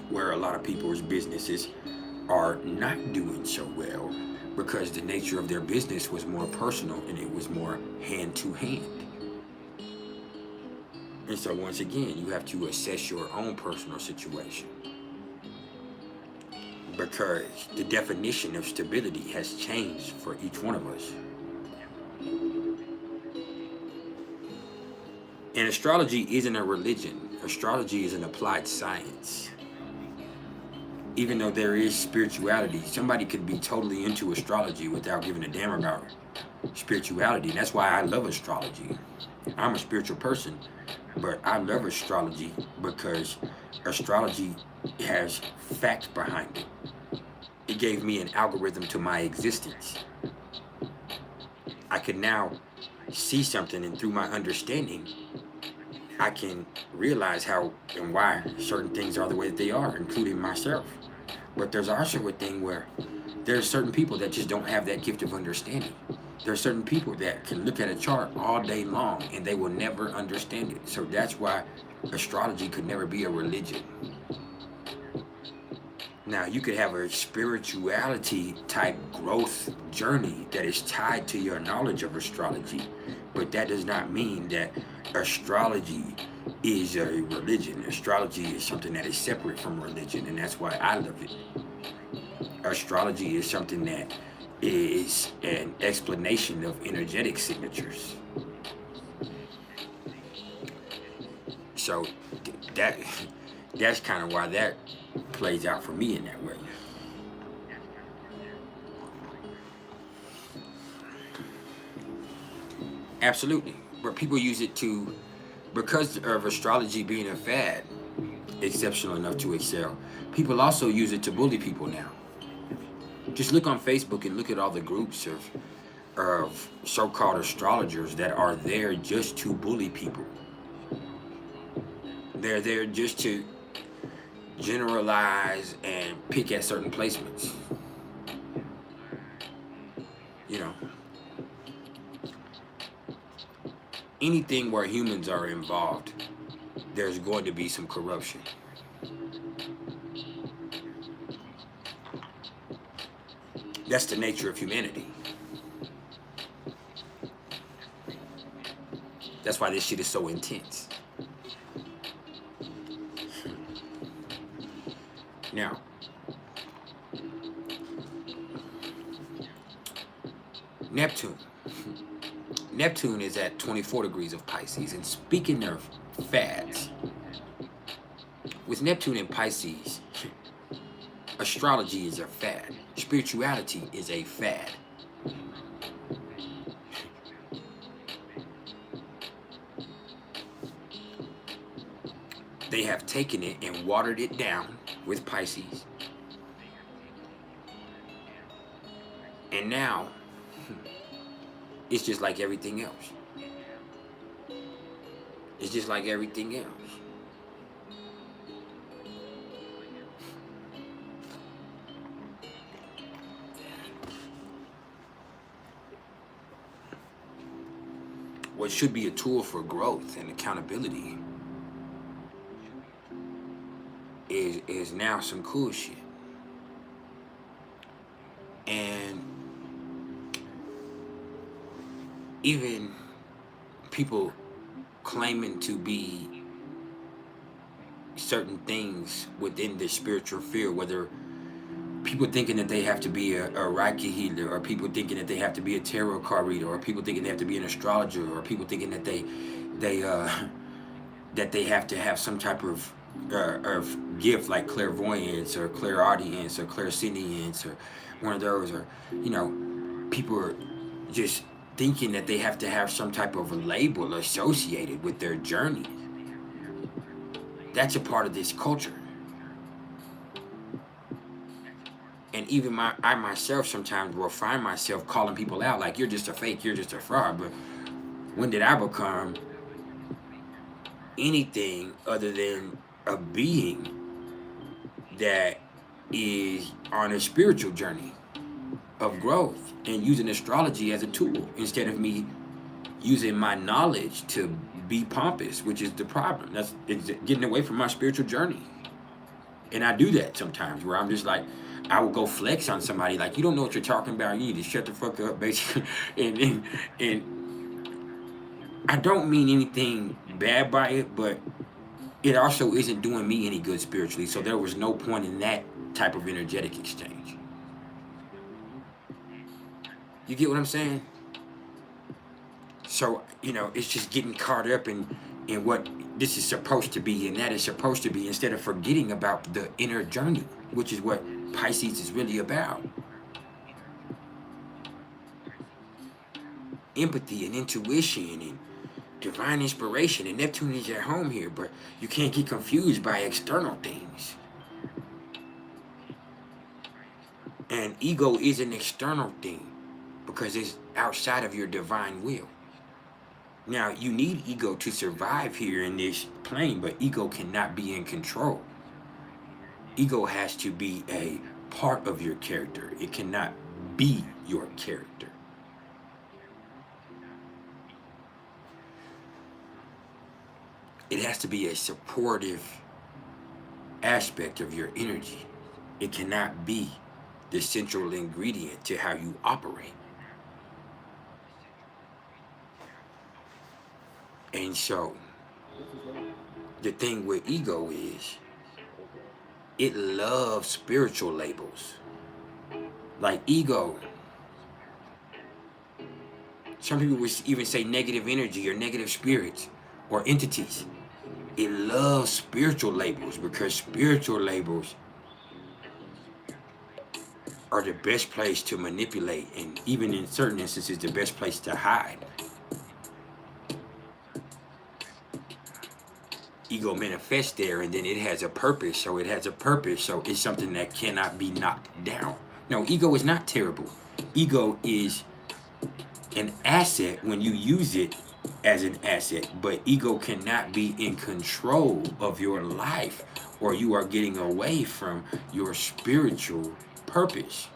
where a lot of people's businesses are not doing so well because the nature of their business was more personal and it was more hand to hand. And so once again, you have to assess your own personal situation, because the definition of stability has changed for each one of us. And astrology isn't a religion. Astrology is an applied science. Even though there is spirituality, somebody could be totally into astrology without giving a damn about spirituality. And that's why I love astrology. I'm a spiritual person, but I love astrology because astrology has fact behind it. It gave me an algorithm to my existence. I can now see something, and through my understanding, I can realize how and why certain things are the way that they are, including myself. But there's also a thing where there's certain people that just don't have that gift of understanding. There are certain people that can look at a chart all day long and they will never understand it. So that's why astrology could never be a religion. Now, you could have a spirituality type growth journey that is tied to your knowledge of astrology, but that does not mean that astrology is a religion. Astrology is something that is separate from religion, and that's why I love it. Astrology is something that is an explanation of energetic signatures. So that's kind of why that plays out for me in that way. Absolutely. But people use it to, because of astrology being a fad, exceptional enough to excel, people also use it to bully people now. Just look on Facebook and look at all the groups of so-called astrologers that are there just to bully people. They're there just to generalize and pick at certain placements. You know, anything where humans are involved, there's going to be some corruption. That's the nature of humanity. That's why this shit is so intense. Now, Neptune. Neptune is at 24 degrees of Pisces. And speaking of fads, with Neptune in Pisces, astrology is a fad. Spirituality is a fad. They have taken it and watered it down with Pisces. And now, it's just like everything else. It's just like everything else. What should be a tool for growth and accountability is now some cool shit. And even people claiming to be certain things within the spiritual field, whether people thinking that they have to be a Reiki healer, or people thinking that they have to be a tarot card reader, or people thinking they have to be an astrologer, or people thinking that they have to have some type of gift like clairvoyance or clairaudience or clairsentience or one of those, or people are just thinking that they have to have some type of a label associated with their journey. That's a part of this culture. And even I myself sometimes will find myself calling people out like, you're just a fake, you're just a fraud. But when did I become anything other than a being that is on a spiritual journey of growth and using astrology as a tool instead of me using my knowledge to be pompous, which is the problem. It's getting away from my spiritual journey. And I do that sometimes where I'm just like, I will go flex on somebody like, you don't know what you're talking about, you need to shut the fuck up, basically. And I don't mean anything bad by it, but it also isn't doing me any good spiritually. So there was no point in that type of energetic exchange. You get what I'm saying? So, it's just getting caught up in what this is supposed to be and that is supposed to be, instead of forgetting about the inner journey, which is what Pisces is really about. Empathy and intuition and divine inspiration, and Neptune is at home here, but you can't get confused by external things. And ego is an external thing because it's outside of your divine will. Now, you need ego to survive here in this plane, but ego cannot be in control. Ego has to be a part of your character. It cannot be your character. It has to be a supportive aspect of your energy. It cannot be the central ingredient to how you operate. And so, the thing with ego is, it loves spiritual labels. Like ego. Some people would even say negative energy or negative spirits or entities. It loves spiritual labels because spiritual labels are the best place to manipulate, and even in certain instances, the best place to hide. Ego manifests there, and then it has a purpose. So it's something that cannot be knocked down. No, ego is not terrible. Ego is an asset when you use it as an asset, but ego cannot be in control of your life, or you are getting away from your spiritual purpose.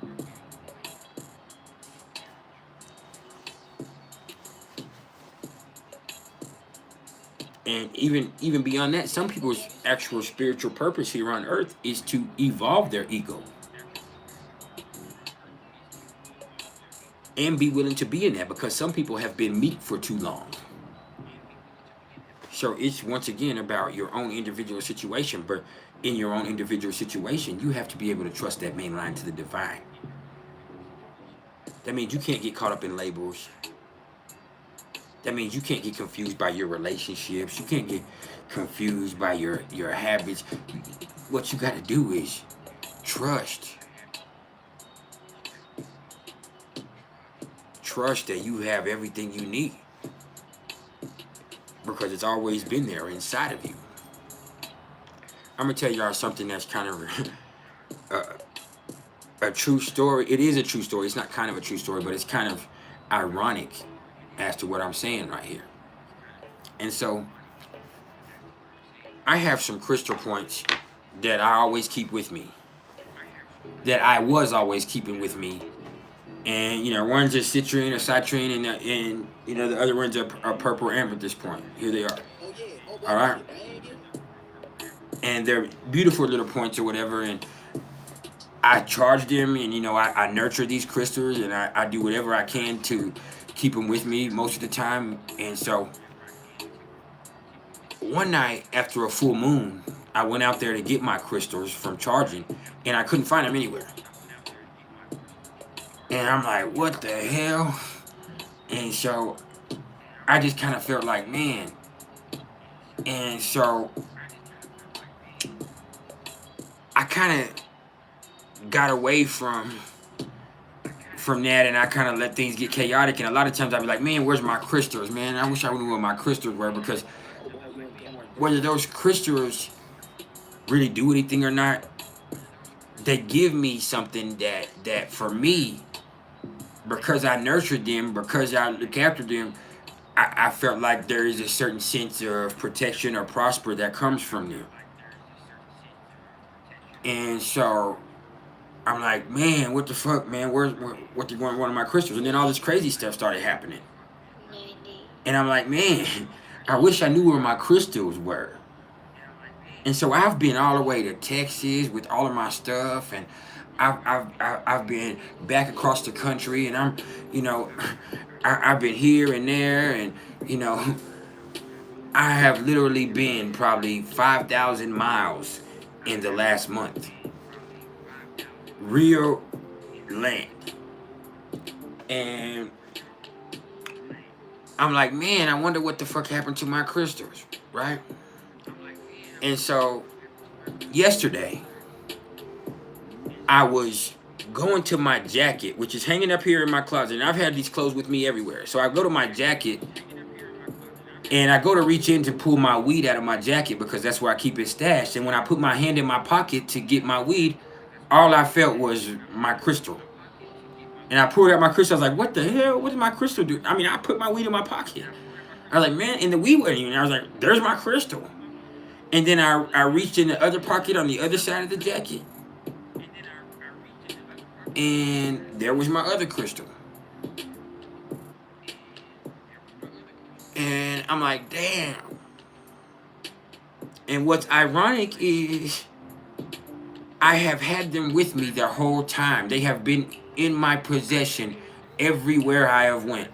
And even beyond that, some people's actual spiritual purpose here on earth is to evolve their ego and be willing to be in that, because some people have been meek for too long. So it's once again about your own individual situation, but in your own individual situation, you have to be able to trust that main line to the divine. That means you can't get caught up in labels. That means you can't get confused by your relationships. You can't get confused by your habits. What you got to do is trust. Trust that you have everything you need, because it's always been there inside of you. I'm going to tell y'all something that's kind of a true story. It is a true story. It's not kind of a true story, but it's kind of ironic as to what I'm saying right here. And so I have some crystal points that I always keep with me, that I was always keeping with me And, you know, one's a citrine or citrine, and you know, the other ones are purple amber at this point. Here they are. All right. And they're beautiful little points or whatever. And I charge them, and, you know, I nurture these crystals, and I do whatever I can to keep them with me most of the time. And so one night after a full moon, I went out there to get my crystals from charging, and I couldn't find them anywhere. And I'm like, what the hell? And so I just kind of felt like, man. And so I kind of got away from that, and I kind of let things get chaotic. And a lot of times I'd be like, man, where's my crystals, man? I wish I knew where my crystals were, because whether those crystals really do anything or not, they give me something that for me, because I nurtured them, because I look after them, I felt like there is a certain sense of protection or prosper that comes from them. And so I'm like, man, what the fuck, man? What they want one of my crystals? And then all this crazy stuff started happening. And I'm like, man, I wish I knew where my crystals were. And so I've been all the way to Texas with all of my stuff, and I've been back across the country, and I'm, you know, I've been here and there, and, you know, I have literally been probably 5,000 miles in the last month. Real land. And I'm like, man, I wonder what the fuck happened to my crystals, right? And so yesterday, I was going to my jacket, which is hanging up here in my closet, and I've had these clothes with me everywhere. So I go to my jacket, and I go to reach in to pull my weed out of my jacket, because that's where I keep it stashed. And when I put my hand in my pocket to get my weed, all I felt was my crystal. And I pulled out my crystal. I was like, what the hell? What did my crystal do? I mean, I put my weed in my pocket. I was like, man, and the weed wasn't even. I was like, there's my crystal. And then I reached in the other pocket on the other side of the jacket, and there was my other crystal. And I'm like, damn. And what's ironic is I have had them with me the whole time. They have been in my possession everywhere I have went.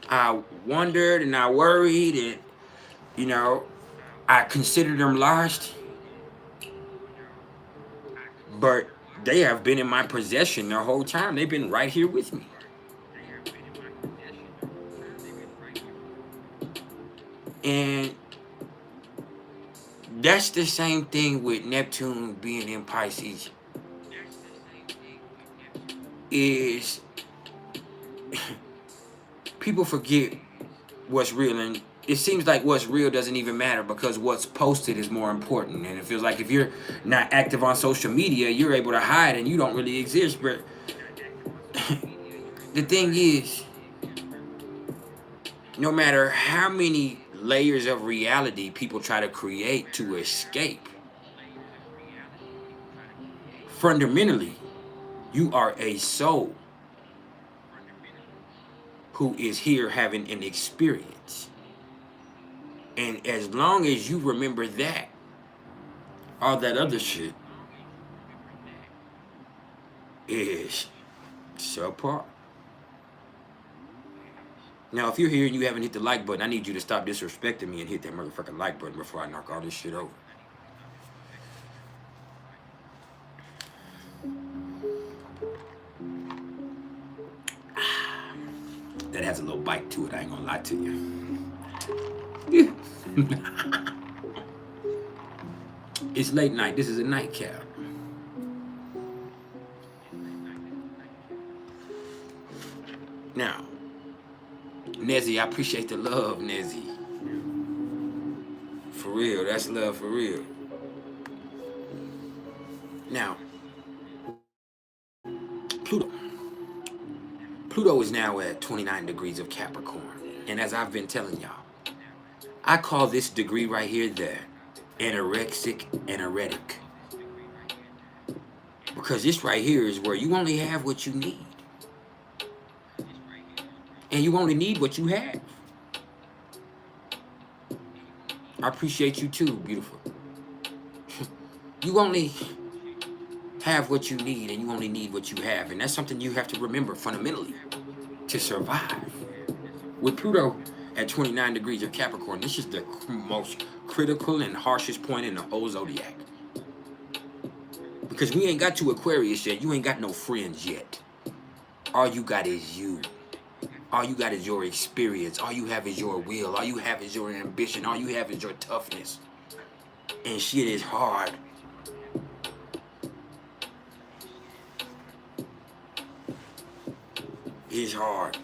I wondered and I worried, and, you know, I considered them lost. But they have been in my possession the whole time. They've been right here with me. And that's the same thing with Neptune being in Pisces. Is people forget what's real, and it seems like what's real doesn't even matter, because what's posted is more important. And it feels like if you're not active on social media, you're able to hide and you don't really exist. But the thing is, no matter how many layers of reality people try to create to escape, fundamentally, you are a soul who is here having an experience. And as long as you remember that, all that other shit is subpar. Now, if you're here and you haven't hit the like button, I need you to stop disrespecting me and hit that motherfucking like button before I knock all this shit over. That has a little bite to it, I ain't gonna lie to you. It's late night. This is a nightcap. Now, Nezzy, I appreciate the love, Nezzy. For real, that's love for real. Now, Pluto is now at 29 degrees of Capricorn. And as I've been telling y'all, I call this degree right here the anorexic anoretic. Because this right here is where you only have what you need. And you only need what you have. I appreciate you too, beautiful. You only have what you need, and you only need what you have. And that's something you have to remember fundamentally to survive. With Pluto at 29 degrees of Capricorn, this is the most critical and harshest point in the whole zodiac. Because we ain't got to Aquarius yet. You ain't got no friends yet. All you got is you. All you got is your experience. All you have is your will. All you have is your ambition. All you have is your toughness. And shit is hard. It's hard.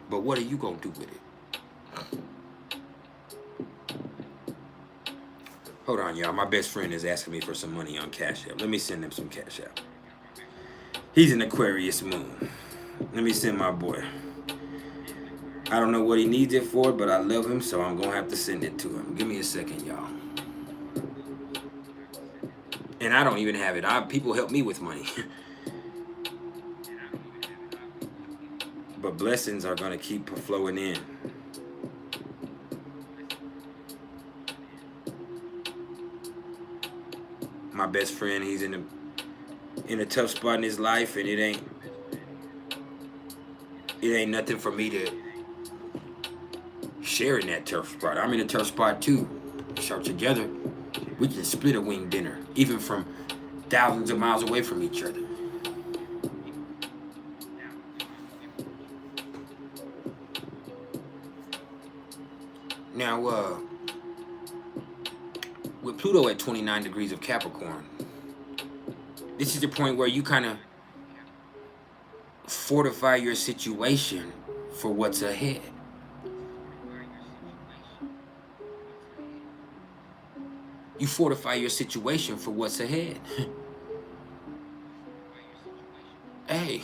But what are you gonna do with it? Hold on, y'all. My best friend is asking me for some money on CashApp. Let me send him some CashApp. He's an Aquarius moon. Let me send my boy. I don't know what he needs it for, but I love him, so I'm gonna have to send it to him. Give me a second, y'all. And I don't even have it. People help me with money. But blessings are gonna keep flowing in. My best friend, he's in a tough spot in his life, and it ain't nothing for me to share in that tough spot. I'm in a tough spot too. So together, we can split a wing dinner, even from thousands of miles away from each other. Now, with Pluto at 29 degrees of Capricorn, this is the point where you kind of fortify your situation for what's ahead. You fortify your situation for what's ahead. Hey,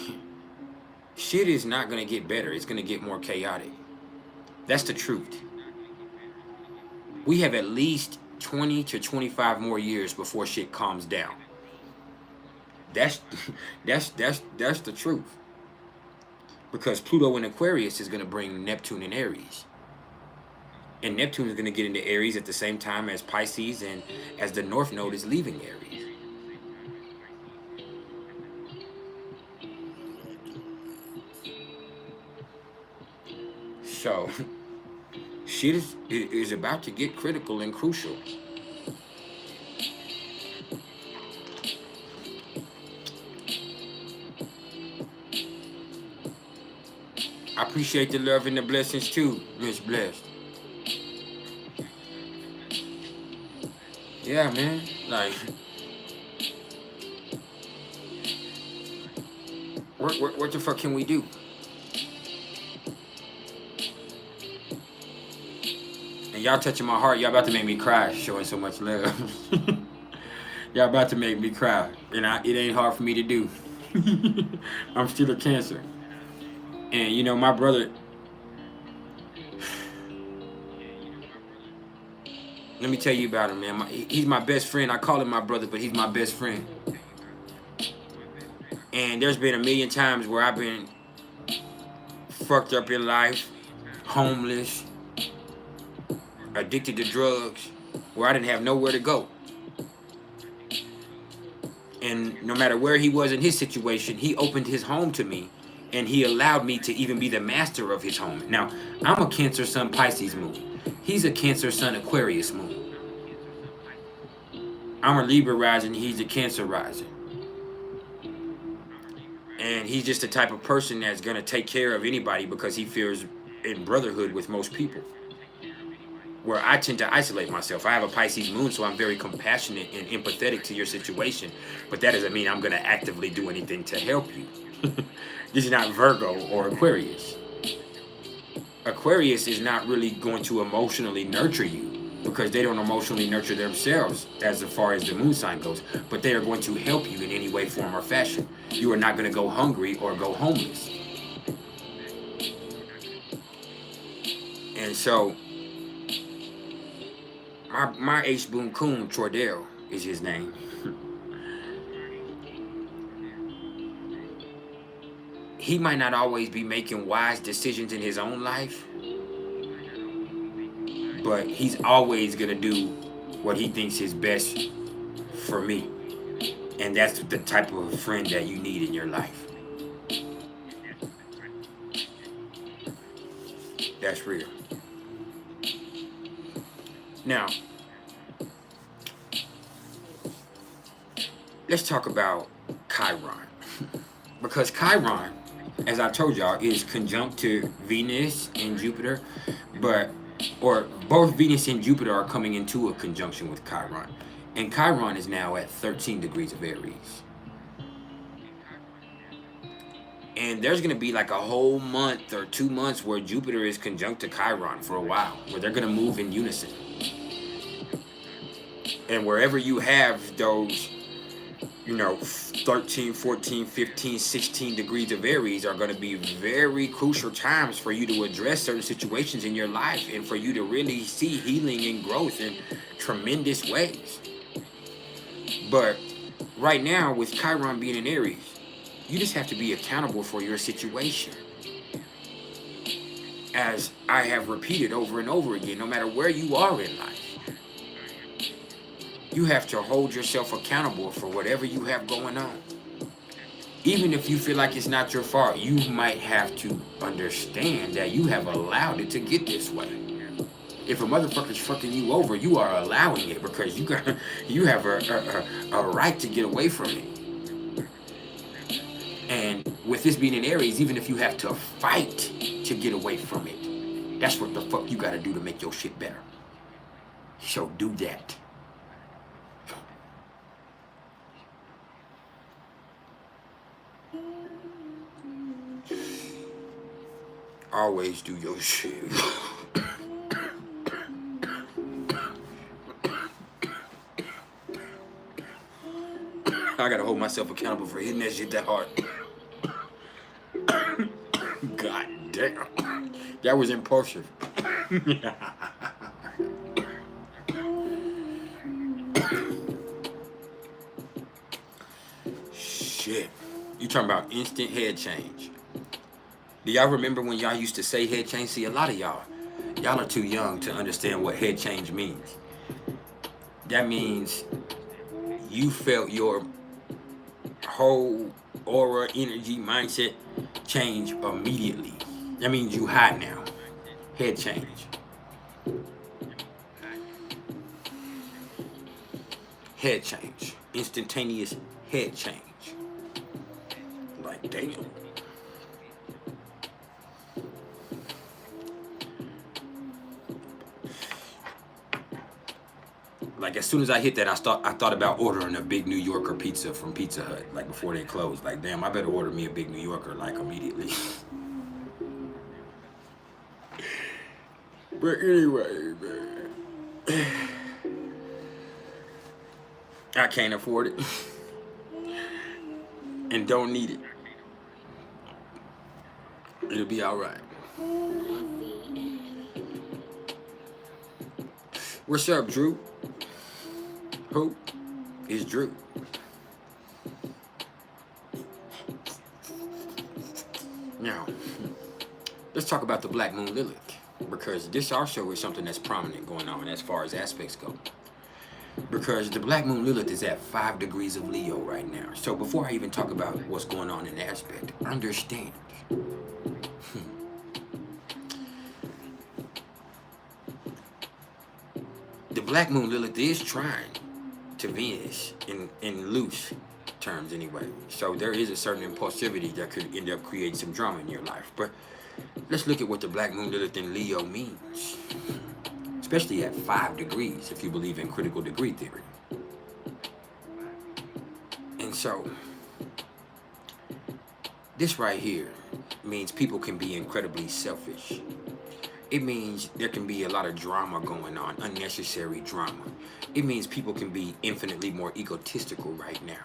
shit is not going to get better. It's going to get more chaotic. That's the truth. We have at least 20 to 25 more years before shit calms down. That's the truth. Because Pluto in Aquarius is going to bring Neptune in Aries. And Neptune is going to get into Aries at the same time as Pisces and as the North Node is leaving Aries. So, shit is about to get critical and crucial. I appreciate the love and the blessings too, Miss Blessed. Yeah, man. Like, what the fuck can we do? And y'all touching my heart. Y'all about to make me cry, showing so much love. Y'all about to make me cry. And it ain't hard for me to do. I'm still a Cancer. And you know, my brother, let me tell you about him, man. He's my best friend. I call him my brother, but he's my best friend. And there's been a million times where I've been fucked up in life, homeless, addicted to drugs, where I didn't have nowhere to go. And no matter where he was in his situation, he opened his home to me. And he allowed me to even be the master of his home. Now, I'm a Cancer Sun Pisces moon. He's a Cancer Sun Aquarius moon. I'm a Libra rising. He's a Cancer rising. And he's just the type of person that's going to take care of anybody because he feels in brotherhood with most people. Where I tend to isolate myself. I have a Pisces moon, so I'm very compassionate and empathetic to your situation. But that doesn't mean I'm going to actively do anything to help you. This is not Virgo or Aquarius. Aquarius is not really going to emotionally nurture you because they don't emotionally nurture themselves as far as the moon sign goes. But they are going to help you in any way, form, or fashion. You are not going to go hungry or go homeless. And so, my H Boom Coon, Tordell is his name. He might not always be making wise decisions in his own life, but he's always gonna do what he thinks is best for me. And that's the type of friend that you need in your life. That's real. Now, let's talk about Chiron. Because Chiron, as I told y'all, is conjunct to Venus and Jupiter, or both Venus and Jupiter are coming into a conjunction with Chiron. And Chiron is now at 13 degrees of Aries. And there's going to be like a whole month or 2 months where Jupiter is conjunct to Chiron for a while, where they're going to move in unison. And wherever you have those, 13, 14, 15, 16 degrees of Aries are going to be very crucial times for you to address certain situations in your life and for you to really see healing and growth in tremendous ways. But right now, with Chiron being in Aries, you just have to be accountable for your situation. As I have repeated over and over again, no matter where you are in life, you have to hold yourself accountable for whatever you have going on. Even if you feel like it's not your fault, you might have to understand that you have allowed it to get this way. If a motherfucker's fucking you over, you are allowing it because you have a right to get away from it. And with this being in Aries, even if you have to fight to get away from it, that's what the fuck you gotta do to make your shit better. So do that. Always do your shit. I gotta hold myself accountable for hitting that shit that hard. God damn. That was impulsive. Shit. You talking about instant head change. Do y'all remember when y'all used to say head change? See, a lot of y'all are too young to understand what head change means. That means you felt your whole aura, energy, mindset change immediately. That means you hot now. Head change. Head change. Instantaneous head change. Like, damn. Like, as soon as I hit that, I thought about ordering a big New Yorker pizza from Pizza Hut, like before they closed. Like, damn, I better order me a big New Yorker, like, immediately. But anyway, man, I can't afford it and don't need it. It'll be all right. What's up, Drew? Who is Drew? Now, let's talk about the Black Moon Lilith, because this also is something that's prominent going on as far as aspects go. Because the Black Moon Lilith is at 5 degrees of Leo right now. So before I even talk about what's going on in the aspect, understand. The Black Moon Lilith is trying to Venus in loose terms anyway. So there is a certain impulsivity that could end up creating some drama in your life. But let's look at what the Black Moon Lilith in Leo means. Especially at 5 degrees, if you believe in critical degree theory. And so, this right here means people can be incredibly selfish. It means there can be a lot of drama going on, unnecessary drama. It means people can be infinitely more egotistical right now.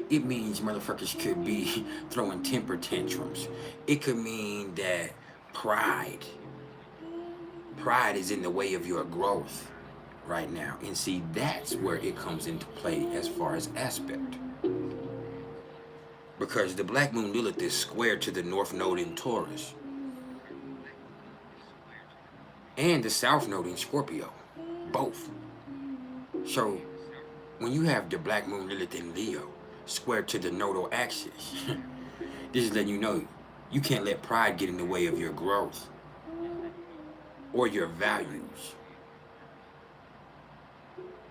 It means motherfuckers could be throwing temper tantrums. It could mean that pride is in the way of your growth. right now. And see, that's where it comes into play as far as aspect. Because the Black Moon Lilith is square to the North Node in Taurus. And the South Node in Scorpio. Both. So, when you have the Black Moon Lilith in Leo, square to the nodal axis, this is letting you know you can't let pride get in the way of your growth or your values.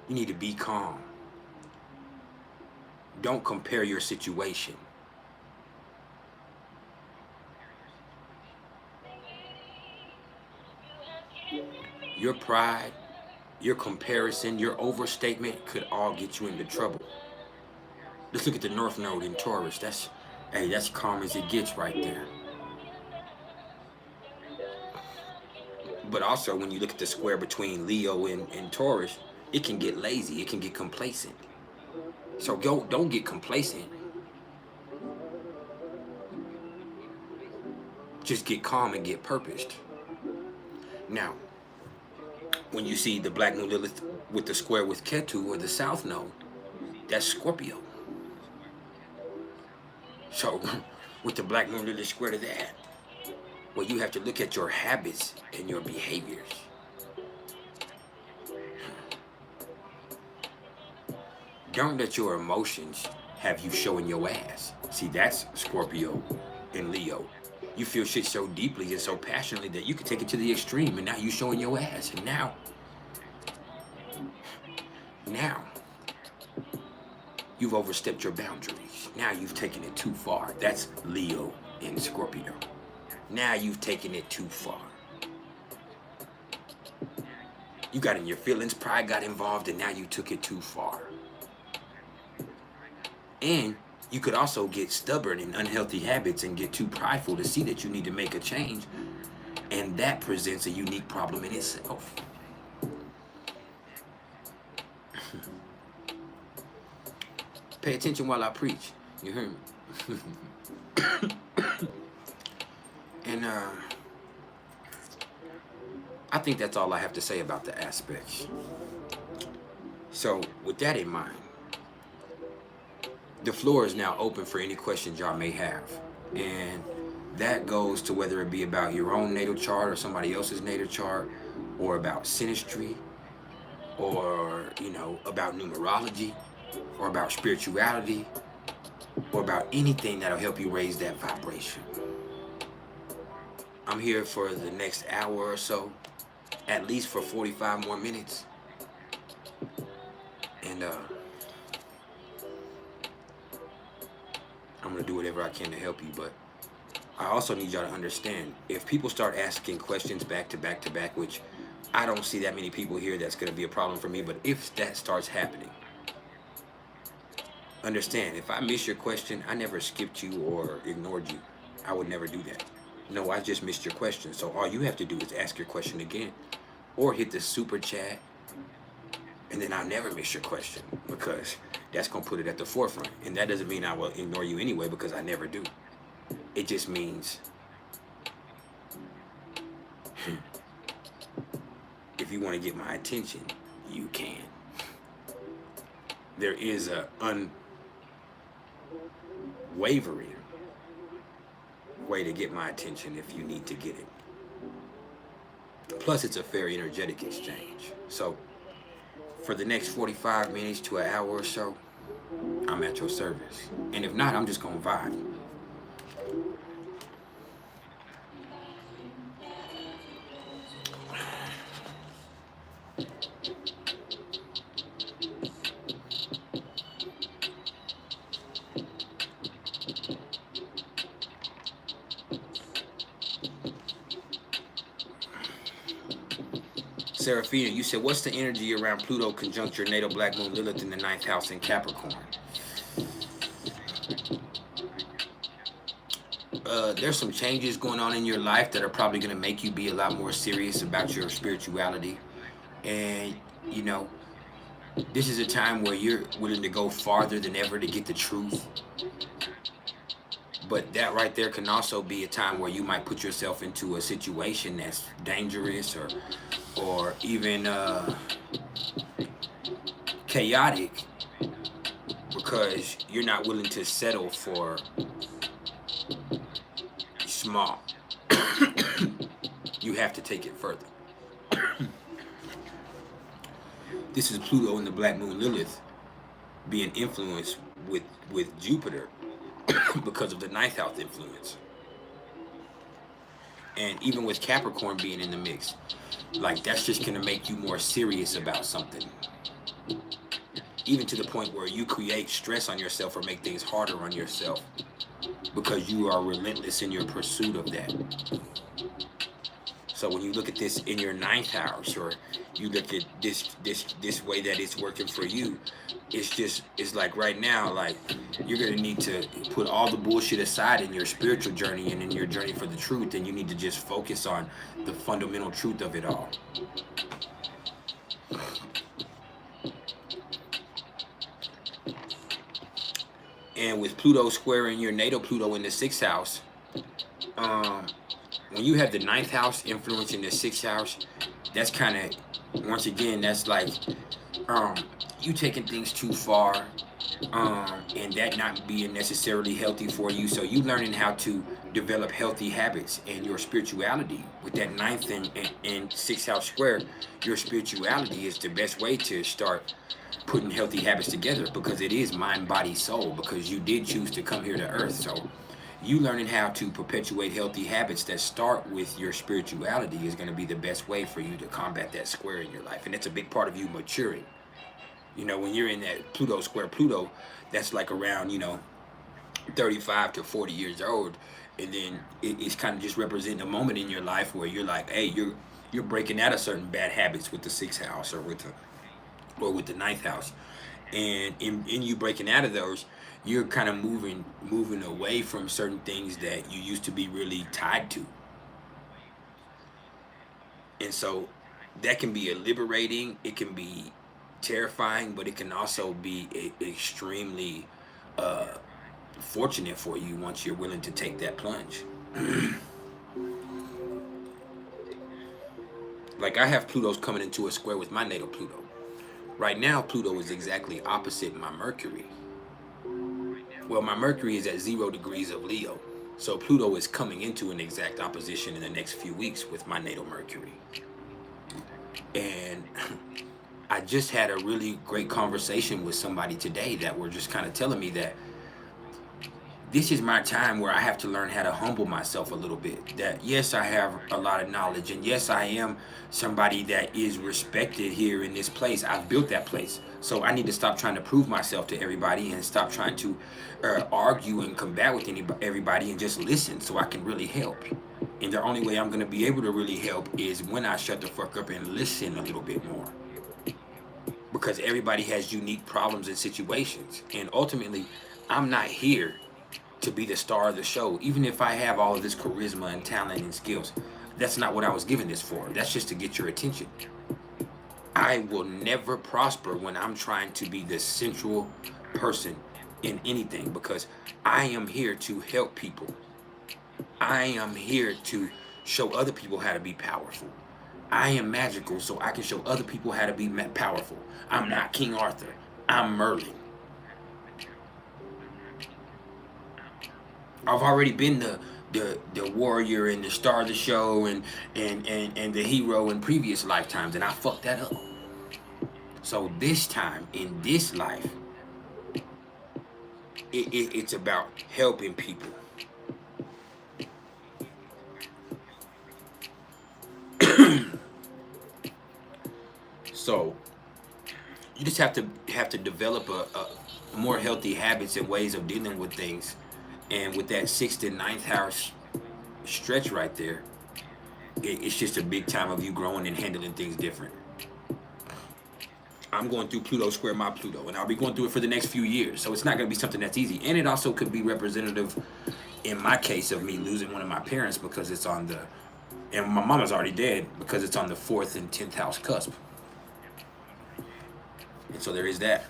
You need to be calm. Don't compare your situation. Your pride, your comparison, your overstatement could all get you into trouble. Let's look at the North Node in Taurus. That's calm as it gets right there. But also, when you look at the square between Leo and Taurus, it can get lazy. It can get complacent. So don't get complacent. Just get calm and get purposed. Now, when you see the Black Moon Lilith with the square with Ketu or the South Node, that's Scorpio. So, with the Black Moon Lilith square to that, well, you have to look at your habits and your behaviors. Don't let your emotions have you showing your ass. See, that's Scorpio and Leo. You feel shit so deeply and so passionately that you can take it to the extreme, and now you showing your ass. And now, you've overstepped your boundaries. Now you've taken it too far. That's Leo and Scorpio. Now you've taken it too far. You got in your feelings, pride got involved, and now you took it too far. And you could also get stubborn in unhealthy habits and get too prideful to see that you need to make a change. And that presents a unique problem in itself. Pay attention while I preach. You heard me? And I think that's all I have to say about the aspects. So with that in mind, the floor is now open for any questions y'all may have. And that goes to whether it be about your own natal chart or somebody else's natal chart, or about synastry, or, you know, about numerology, or about spirituality, or about anything that'll help you raise that vibration. I'm here for the next hour or so, at least for 45 more minutes. And I'm gonna do whatever I can to help you, but I also need y'all to understand, if people start asking questions back to back to back, which I don't see that many people here, that's gonna be a problem for me, but if that starts happening, understand, if I miss your question, I never skipped you or ignored you. I would never do that. No, I just missed your question. So all you have to do is ask your question again, or hit the super chat, and then I'll never miss your question, because that's going to put it at the forefront. And that doesn't mean I will ignore you anyway, because I never do. It just means if you want to get my attention, you can. There is a unwavering way to get my attention if you need to get it. Plus, it's a fair energetic exchange. So, for the next 45 minutes to an hour or so, I'm at your service. And if not, I'm just gonna vibe. Seraphina, you said, what's the energy around Pluto conjunct your natal Black Moon Lilith in the 9th house in Capricorn? There's some changes going on in your life that are probably going to make you be a lot more serious about your spirituality. And, you know, this is a time where you're willing to go farther than ever to get the truth. But that right there can also be a time where you might put yourself into a situation that's dangerous or even chaotic, because you're not willing to settle for small. You have to take it further. This is Pluto and the Black Moon Lilith being influenced with Jupiter because of the ninth house influence. And even with Capricorn being in the mix, like that's just gonna make you more serious about something. Even to the point where you create stress on yourself or make things harder on yourself because you are relentless in your pursuit of that. So when you look at this in your ninth house, or you look at this way that it's working for you, it's like right now, like you're gonna need to put all the bullshit aside in your spiritual journey and in your journey for the truth, and you need to just focus on the fundamental truth of it all. And with Pluto squaring your natal Pluto in the sixth house, when you have the ninth house influencing the sixth house, that's kind of, once again, that's like you taking things too far, and that not being necessarily healthy for you. So you learning how to develop healthy habits and your spirituality with that ninth and sixth house square. Your spirituality is the best way to start putting healthy habits together, because it is mind, body, soul, because you did choose to come here to earth. So you learning how to perpetuate healthy habits that start with your spirituality is going to be the best way for you to combat that square in your life. And it's a big part of you maturing. You know, when you're in that Pluto square Pluto, that's like around, 35 to 40 years old. And then it's kind of just representing a moment in your life where you're like, hey, you're breaking out of certain bad habits with the sixth house or with the ninth house. And in you breaking out of those, you're kind of moving away from certain things that you used to be really tied to. And so that can be liberating, it can be terrifying, but it can also be extremely fortunate for you once you're willing to take that plunge. Like I have Pluto's coming into a square with my natal Pluto. Right now, Pluto is exactly opposite my Mercury. Well, my Mercury is at 0 degrees of Leo. So Pluto is coming into an exact opposition in the next few weeks with my natal Mercury. And I just had a really great conversation with somebody today that were just kind of telling me that this is my time where I have to learn how to humble myself a little bit. That yes, I have a lot of knowledge, and yes, I am somebody that is respected here in this place. I've built that place. So I need to stop trying to prove myself to everybody and stop trying to argue and combat with everybody and just listen so I can really help. And the only way I'm going to be able to really help is when I shut the fuck up and listen a little bit more. Because everybody has unique problems and situations. And ultimately, I'm not here to be the star of the show. Even if I have all of this charisma and talent and skills, that's not what I was given this for. That's just to get your attention. I will never prosper when I'm trying to be the central person in anything, because I am here to help people. I am here to show other people how to be powerful. I am magical, so I can show other people how to be powerful. I'm not King Arthur. I'm Merlin. I've already been the warrior and the star of the show and the hero in previous lifetimes, and I fucked that up. So this time in this life, it's about helping people. So you just have to develop a more healthy habits and ways of dealing with things. And with that 6th and 9th house stretch right there, it's just a big time of you growing and handling things different. I'm going through Pluto square my Pluto, and I'll be going through it for the next few years. So it's not going to be something that's easy. And it also could be representative, in my case, of me losing one of my parents because it's on and my mama's already dead, because it's on the 4th and 10th house cusp. And so there is that.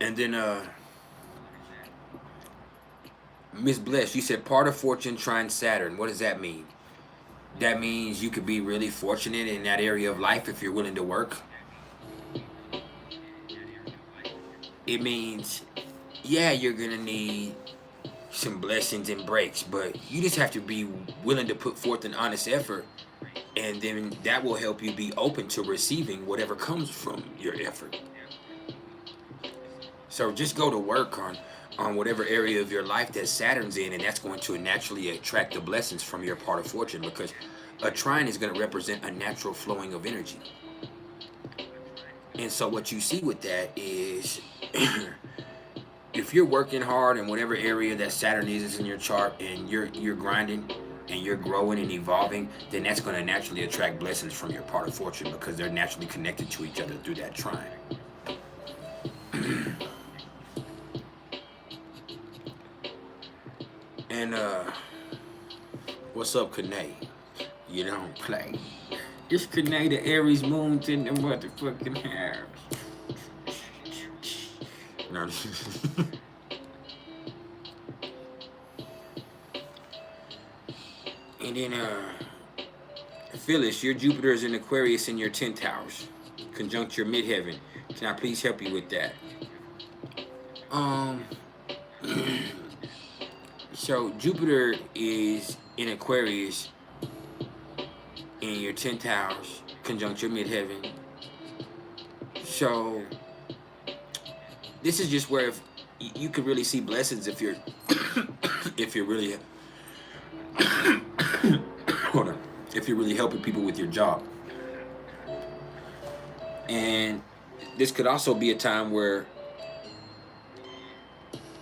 And then Miss Bless, you said part of fortune trine Saturn. What does that mean? That means you could be really fortunate in that area of life if you're willing to work. It means, yeah, you're gonna need some blessings and breaks, but you just have to be willing to put forth an honest effort, and then that will help you be open to receiving whatever comes from your effort. So just go to work on whatever area of your life that Saturn's in, and that's going to naturally attract the blessings from your part of fortune, because a trine is going to represent a natural flowing of energy. And so what you see with that is if you're working hard in whatever area that Saturn is in your chart, and you're grinding and you're growing and evolving, then that's going to naturally attract blessings from your part of fortune, because they're naturally connected to each other through that trine. And what's up, Kane? You don't play. It's Kane, the Aries moon's in the motherfucking house. No. And then Phyllis, your Jupiter is in Aquarius in your 10th house, conjunct your midheaven. Can I please help you with that? So Jupiter is in Aquarius in your 10th house, conjunct your midheaven. So this is just where if you could really see blessings if you're if you're really hold on, if you're really helping people with your job. And this could also be a time where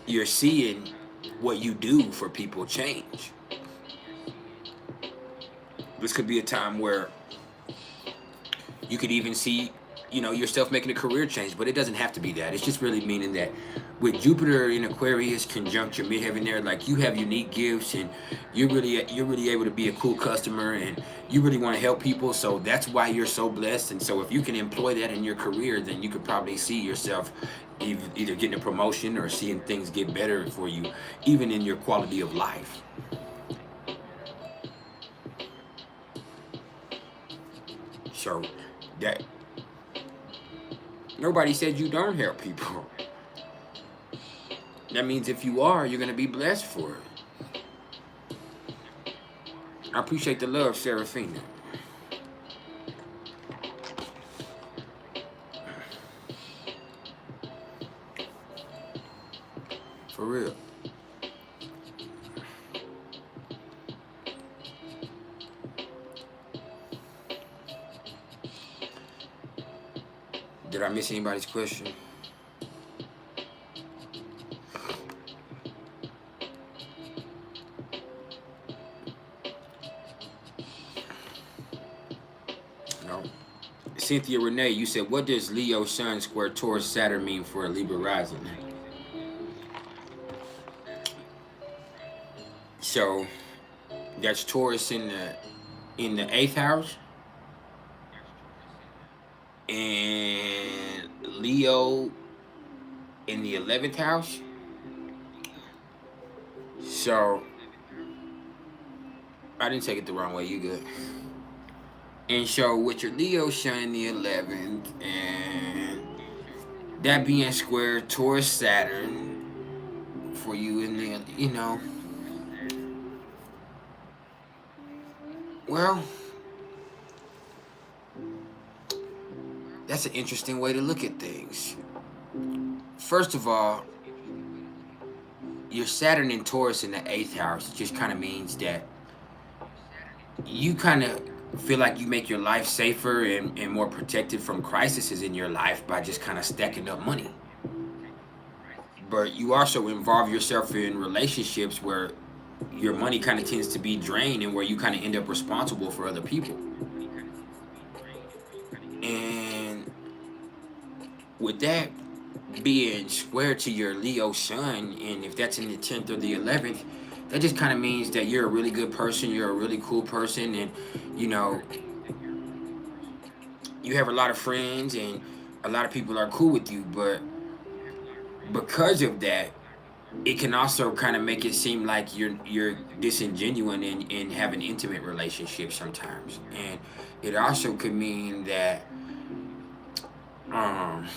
you're seeing what you do for people change. This could be a time where you could even see, yourself making a career change, but it doesn't have to be that. It's just really meaning that with Jupiter in Aquarius conjunct your midheaven there, like, you have unique gifts, and you're really able to be a cool customer, and you really want to help people. So that's why you're so blessed. And so if you can employ that in your career, then you could probably see yourself either getting a promotion or seeing things get better for you, even in your quality of life. So that nobody said you don't help people. That means if you are, you're going to be blessed for it. I appreciate the love, Serafina. For real. Did I miss anybody's question? No. Cynthia Renee, you said, what does Leo Sun square Taurus Saturn mean for a Libra rising? So that's Taurus in the 8th house, and Leo in the 11th house. So I didn't take it the wrong way. You good? And so with your Leo Sun in the 11th, and that being square Taurus Saturn for you in the, well, that's an interesting way to look at things. First of all, your Saturn in Taurus in the 8th house just kind of means that you kind of feel like you make your life safer and more protected from crises in your life by just kind of stacking up money. But you also involve yourself in relationships where your money kind of tends to be drained, and where you kind of end up responsible for other people. And with that being square to your Leo Sun, and if that's in the 10th or the 11th, that just kind of means that you're a really good person, you're a really cool person, and you have a lot of friends and a lot of people are cool with you. But because of that, it can also kind of make it seem like you're disingenuous in having intimate relationships sometimes, and it also could mean that um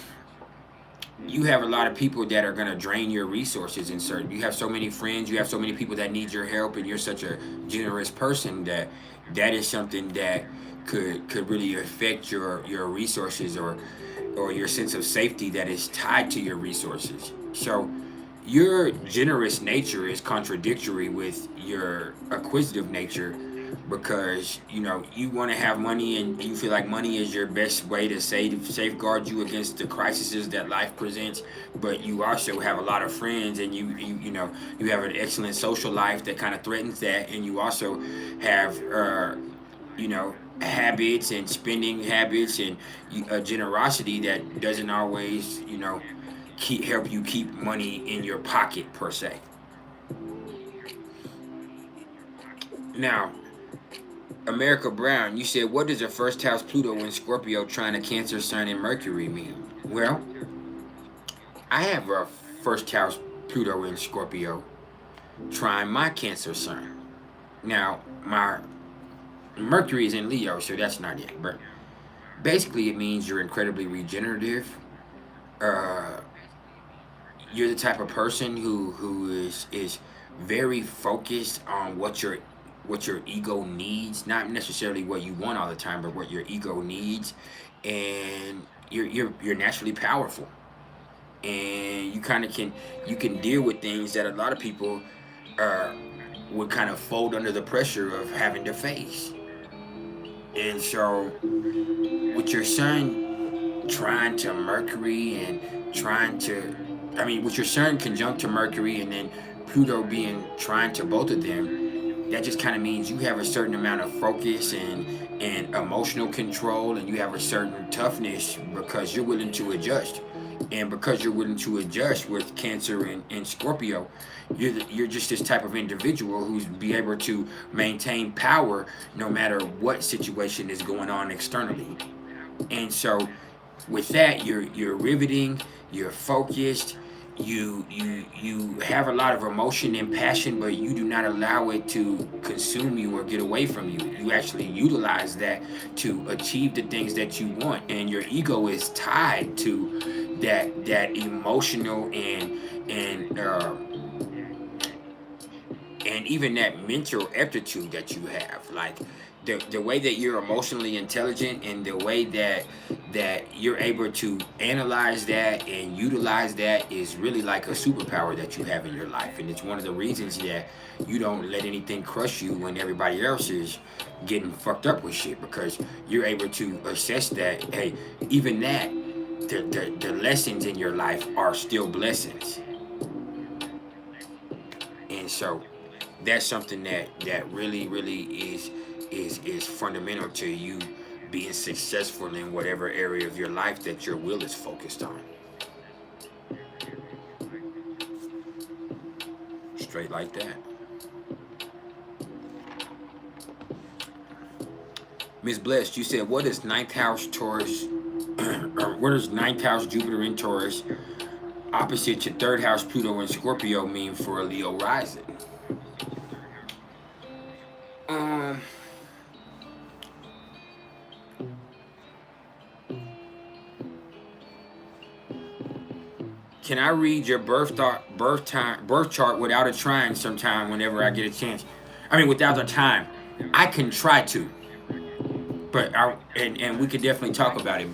you have a lot of people that are going to drain your resources in certain. You have so many friends, you have so many people that need your help, and you're such a generous person that that is something that could really affect your resources, or your sense of safety that is tied to your resources. So your generous nature is contradictory with your acquisitive nature, because you want to have money, and you feel like money is your best way to safeguard you against the crises that life presents. But you also have a lot of friends, and you have an excellent social life that kind of threatens that, and you also have habits and spending habits and a generosity that doesn't always help you keep money in your pocket per se. Now, America Brown, you said, what does a first house Pluto in Scorpio trying a Cancer Sun in Mercury mean? Well, I have a first house Pluto in Scorpio trying my Cancer Sun. Now, my Mercury is in Leo, so that's not it. But basically, it means you're incredibly regenerative. Uh, you're the type of person who is very focused on what your ego needs, not necessarily what you want all the time, but what your ego needs, and you're naturally powerful, and you can deal with things that a lot of people uh, would kind of fold under the pressure of having to face. And so, with your sun trying to Mercury and trying to, I mean, with your sun conjunct to Mercury and then Pluto being trying to both of them, that just kind of means you have a certain amount of focus and emotional control, and you have a certain toughness because you're willing to adjust. And because you're willing to adjust with Cancer and Scorpio, you're just this type of individual who's be able to maintain power no matter what situation is going on externally. And so with that, you're riveting, you're focused, you have a lot of emotion and passion, but you do not allow it to consume you or get away from you. You actually utilize that to achieve the things that you want, and your ego is tied to that emotional and even that mental aptitude that you have, like the way that you're emotionally intelligent, and the way that you're able to analyze that and utilize that is really like a superpower that you have in your life. And it's one of the reasons that you don't let anything crush you when everybody else is getting fucked up with shit, because you're able to assess that, hey, even that, the lessons in your life are still blessings. And so that's something that really is fundamental to you being successful in whatever area of your life that your will is focused on. Straight like that. Miss Blessed, you said, what is ninth house Taurus or what is ninth house Jupiter in Taurus opposite to third house Pluto in Scorpio mean for a Leo rising? Um, can I read your birth chart without a trine sometime whenever I get a chance? I mean, without the time. I can try to, but and we could definitely talk about it,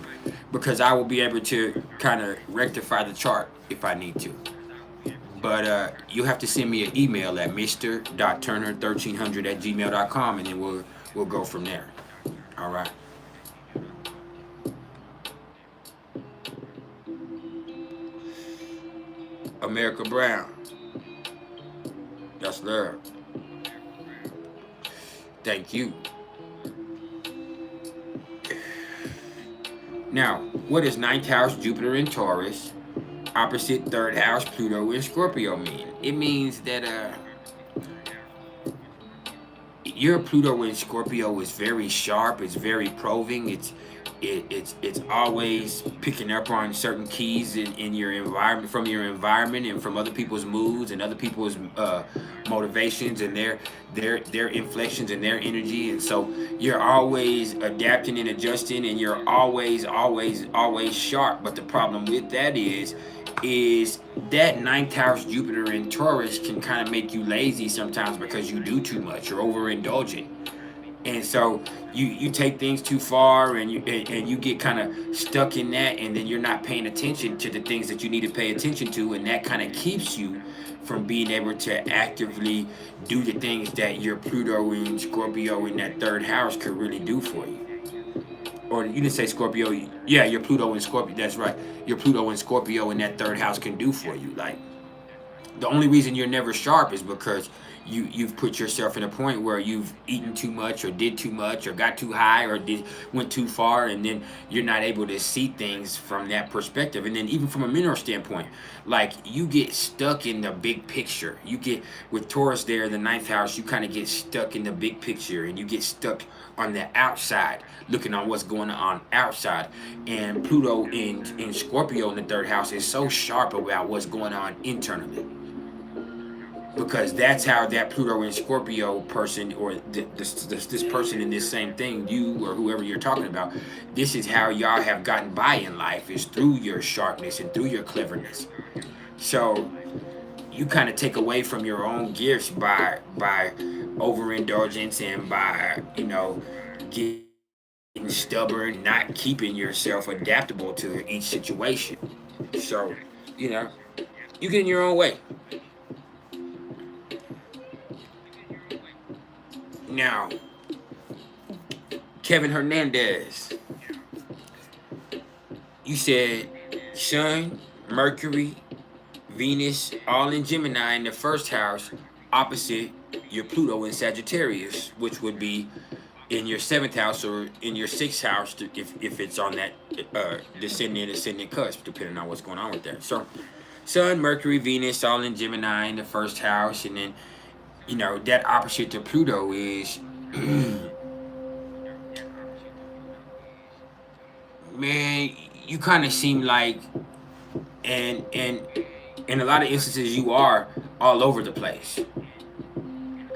because I will be able to kind of rectify the chart if I need to. But you have to send me an email at mr.turner1300@gmail.com, and then we'll go from there. All right. America Brown. That's there. Thank you. Now, what is ninth house Jupiter in Taurus opposite third house Pluto in Scorpio mean? It means that your Pluto in Scorpio is very sharp, it's very probing, it's always picking up on certain keys in your environment, from your environment and from other people's moods and other people's motivations and their inflections and their energy. And so you're always adapting and adjusting, and you're always sharp. But the problem with that is that ninth house Jupiter in Taurus can kind of make you lazy sometimes because you do too much. You're overindulgent. And so you take things too far, and you get kind of stuck in that, and then you're not paying attention to the things that you need to pay attention to, and that kind of keeps you from being able to actively do the things that your Pluto and Scorpio in that third house could really do for you. Or you didn't say Scorpio. Yeah, your Pluto and Scorpio. That's right. Your Pluto and Scorpio in that third house can do for you. Like, the only reason you're never sharp is because you've put yourself in a point where you've eaten too much or did too much or got too high or went too far, and then you're not able to see things from that perspective. And then even from a mineral standpoint, like, you get stuck in the big picture. You get, with Taurus there in the ninth house, you kind of get stuck in the big picture, and you get stuck on the outside, looking on what's going on outside. And Pluto in Scorpio in the third house is so sharp about what's going on internally, because that's how that Pluto and Scorpio person, or this person in this same thing, you or whoever you're talking about, this is how y'all have gotten by in life, is through your sharpness and through your cleverness. So you kind of take away from your own gifts by overindulgence, and by getting stubborn, not keeping yourself adaptable to each situation. So you get in your own way. Now, Kevin Hernandez, you said Sun, Mercury, Venus, all in Gemini in the first house, opposite your Pluto in Sagittarius, which would be in your seventh house or in your sixth house, if it's on that ascendant cusp, depending on what's going on with that. So, Sun, Mercury, Venus, all in Gemini in the first house, and then that opposite to Pluto is man, you kind of seem like, and in a lot of instances, you are all over the place.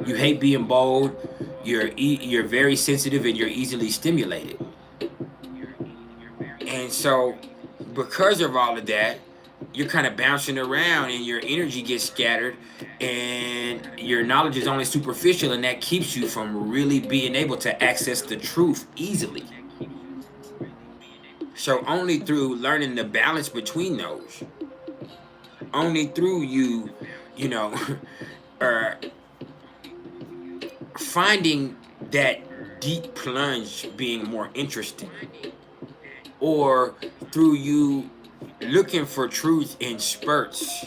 You hate being bold. You're very sensitive, and you're easily stimulated. And so, because of all of that, you're kind of bouncing around, and your energy gets scattered, and your knowledge is only superficial, and that keeps you from really being able to access the truth easily. So only through learning the balance between those, only through you finding that deep plunge being more interesting, or through you looking for truth in spurts,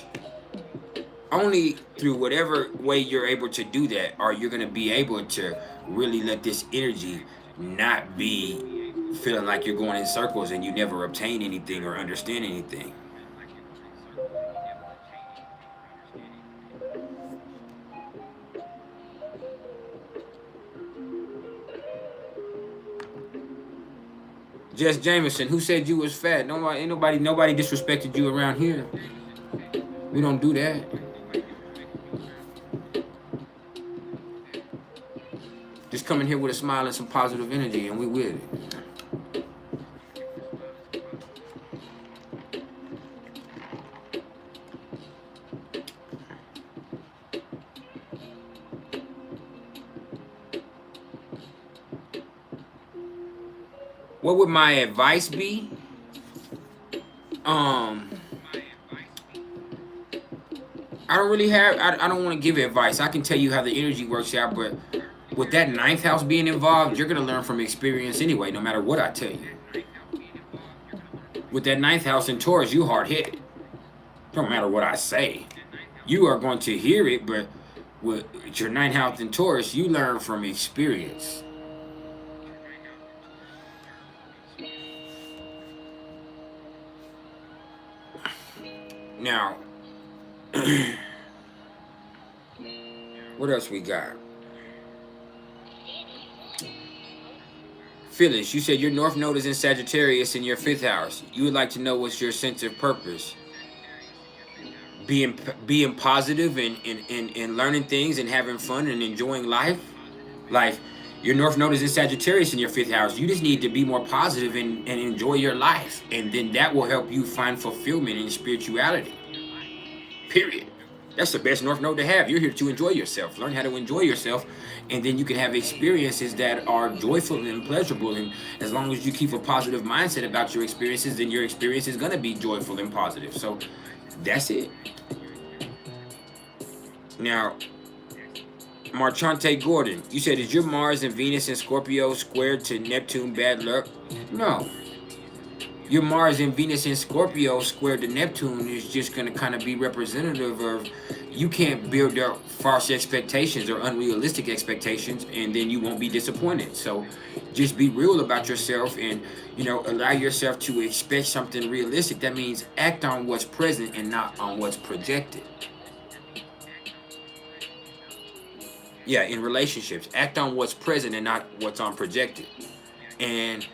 only through whatever way you're able to do that are you going to be able to really let this energy not be feeling like you're going in circles and you never obtain anything or understand anything. Jess Jameson, who said you was fat? Nobody disrespected you around here. We don't do that. Just come in here with a smile and some positive energy, and we with it. What would my advice be? I don't really have. I don't want to give advice. I can tell you how the energy works out, but with that ninth house being involved, you're gonna learn from experience anyway, no matter what I tell you. With that ninth house in Taurus, you hard hit. Don't matter what I say, you are going to hear it. But with your ninth house in Taurus, you learn from experience. Now, what else we got? Phyllis, you said your North Node is in Sagittarius in your 5th house. You would like to know what's your sense of purpose. Being positive and learning things and having fun and enjoying life. Like, your North Node is in Sagittarius in your 5th house. You just need to be more positive and enjoy your life. And then that will help you find fulfillment in spirituality. Period. That's the best North Node to have. You're here to enjoy yourself. Learn how to enjoy yourself. And then you can have experiences that are joyful and pleasurable. And as long as you keep a positive mindset about your experiences, then your experience is going to be joyful and positive. So that's it. Now, Marchante Gordon, you said, is your Mars and Venus and Scorpio squared to Neptune bad luck? No. Your Mars and Venus in Scorpio squared to Neptune is just going to kind of be representative of, you can't build up false expectations or unrealistic expectations, and then you won't be disappointed. So just be real about yourself and, you know, allow yourself to expect something realistic. That means act on what's present and not on what's projected. Yeah, in relationships, act on what's present and not what's on projected. And,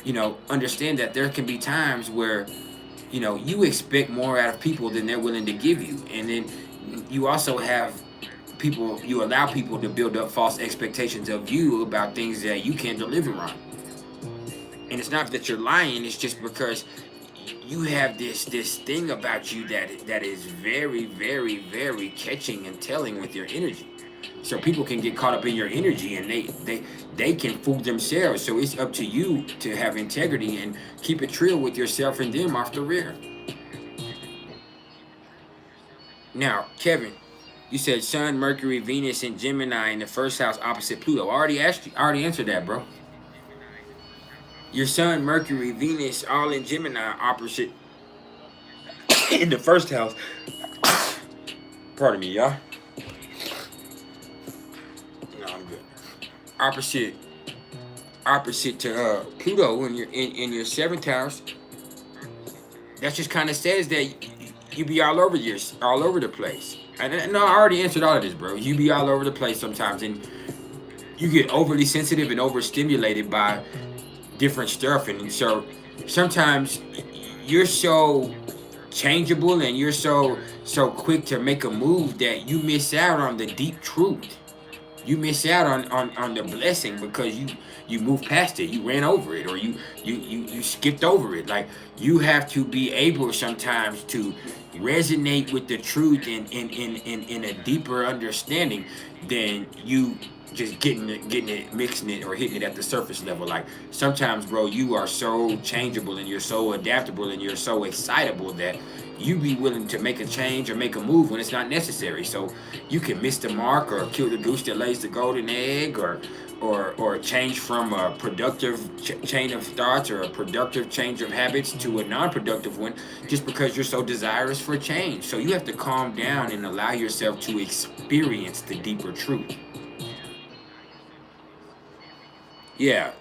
you know, understand that there can be times where, you know, you expect more out of people than they're willing to give you. And then you also have people, you allow people to build up false expectations of you about things that you can't deliver on. And it's not that you're lying, it's just because you have this thing about you that is very, very, very catching and telling with your energy. So people can get caught up in your energy and they can fool themselves. So it's up to you to have integrity and keep it real with yourself and them off the rear. Now, Kevin, you said Sun, Mercury, Venus, and Gemini in the 1st house opposite Pluto. I already answered that, bro. Your Sun, Mercury, Venus, all in Gemini opposite in the 1st house. Pardon me, y'all. Opposite to Pluto in your 7th house. That just kind of says that you be all over the place. And no, I already answered all of this, bro. You be all over the place sometimes, and you get overly sensitive and overstimulated by different stuff, and so sometimes you're so changeable and you're so quick to make a move that you miss out on the deep truth. You miss out on the blessing because you moved past it, you ran over it, or you skipped over it. Like, you have to be able sometimes to resonate with the truth in a deeper understanding than you just getting it, mixing it, or hitting it at the surface level. Like, sometimes, bro, you are so changeable and you're so adaptable and you're so excitable that you be willing to make a change or make a move when it's not necessary. So you can miss the mark or kill the goose that lays the golden egg, or change from a productive chain of thoughts or a productive change of habits to a non-productive one just because you're so desirous for change. So you have to calm down and allow yourself to experience the deeper truth. Yeah.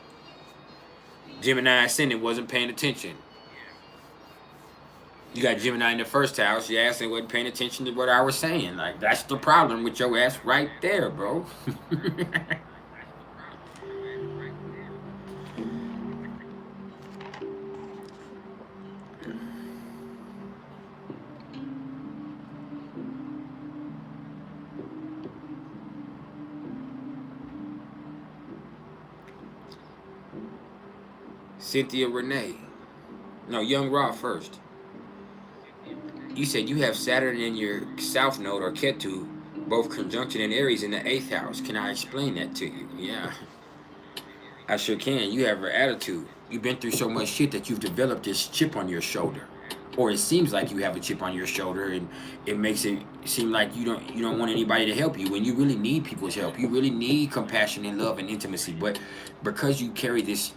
Gemini ascendant wasn't paying attention. You got Gemini in the 1st house. Your ass wasn't paying attention to what I was saying. Like, that's the problem with your ass right there, bro. Cynthia Renee. No, Young Raw first. You said you have Saturn in your South Node, or Ketu, both conjunction in Aries in the 8th house. Can I explain that to you? Yeah, I sure can. You have an attitude. You've been through so much shit that you've developed this chip on your shoulder. Or it seems like you have a chip on your shoulder, and it makes it seem like you don't want anybody to help you when you really need people's help. You really need compassion and love and intimacy. But because you carry this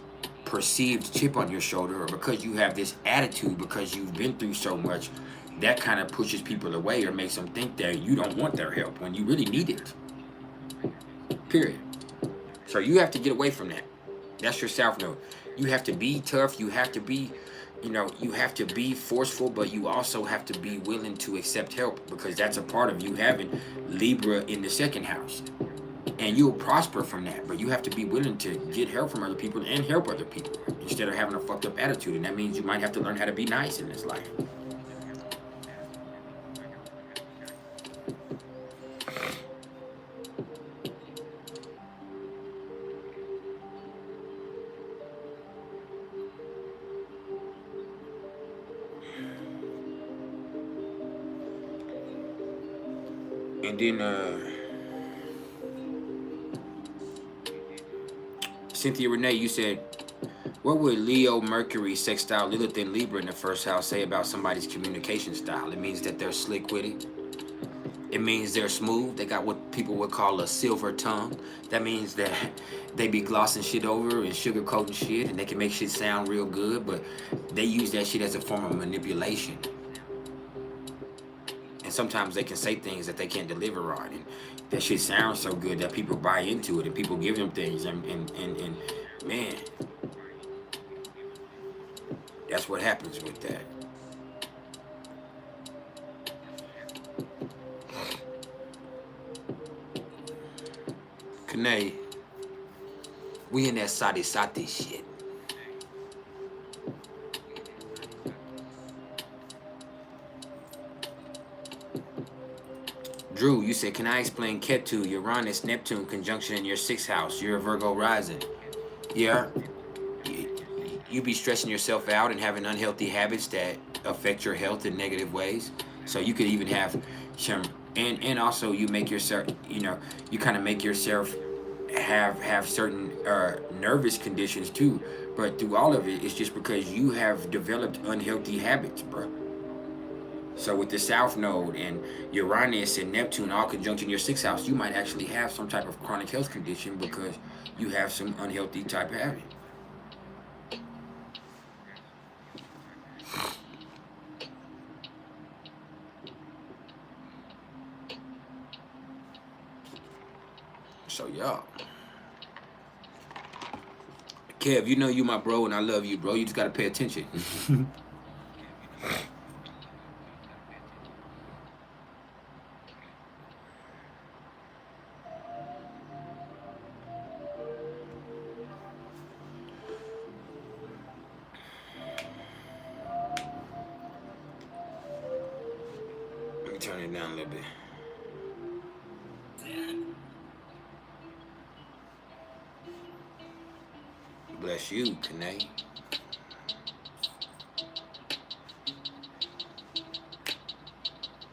perceived chip on your shoulder, or because you have this attitude, because you've been through so much, that kind of pushes people away or makes them think that you don't want their help when you really need it. Period. So you have to get away from that. That's your South Node. You have to be tough. You have to be, you have to be forceful, but you also have to be willing to accept help, because that's a part of you having Libra in the 2nd house. and you'll prosper from that. But you have to be willing to get help from other people and help other people instead of having a fucked up attitude. And that means you might have to learn how to be nice in this life. And then Cynthia Renee, you said, what would Leo, Mercury, sextile Lilith, and Libra in the first house say about somebody's communication style? It means that they're slick-witted. It means they're smooth. They got what people would call a silver tongue. That means that they be glossing shit over and sugarcoating shit, and they can make shit sound real good, but they use that shit as a form of manipulation. And sometimes they can say things that they can't deliver on, and that shit sounds so good that people buy into it, and people give them things, and man, that's what happens with that. Kane, we in that sati shit. Drew, you said, can I explain Ketu, Uranus, Neptune conjunction in your 6th house? You're a Virgo rising. Yeah. You be stressing yourself out and having unhealthy habits that affect your health in negative ways. So you could even have some, and also you make yourself, you know, you kind of make yourself have certain nervous conditions too. But through all of it, it's just because you have developed unhealthy habits, bro. So with the South Node and Uranus and Neptune all conjunct in your 6th house, you might actually have some type of chronic health condition because you have some unhealthy type of habit. So yeah. Kev, you know you my bro and I love you, bro. You just gotta pay attention. Let me turn it down a little bit. Bless you, Kane.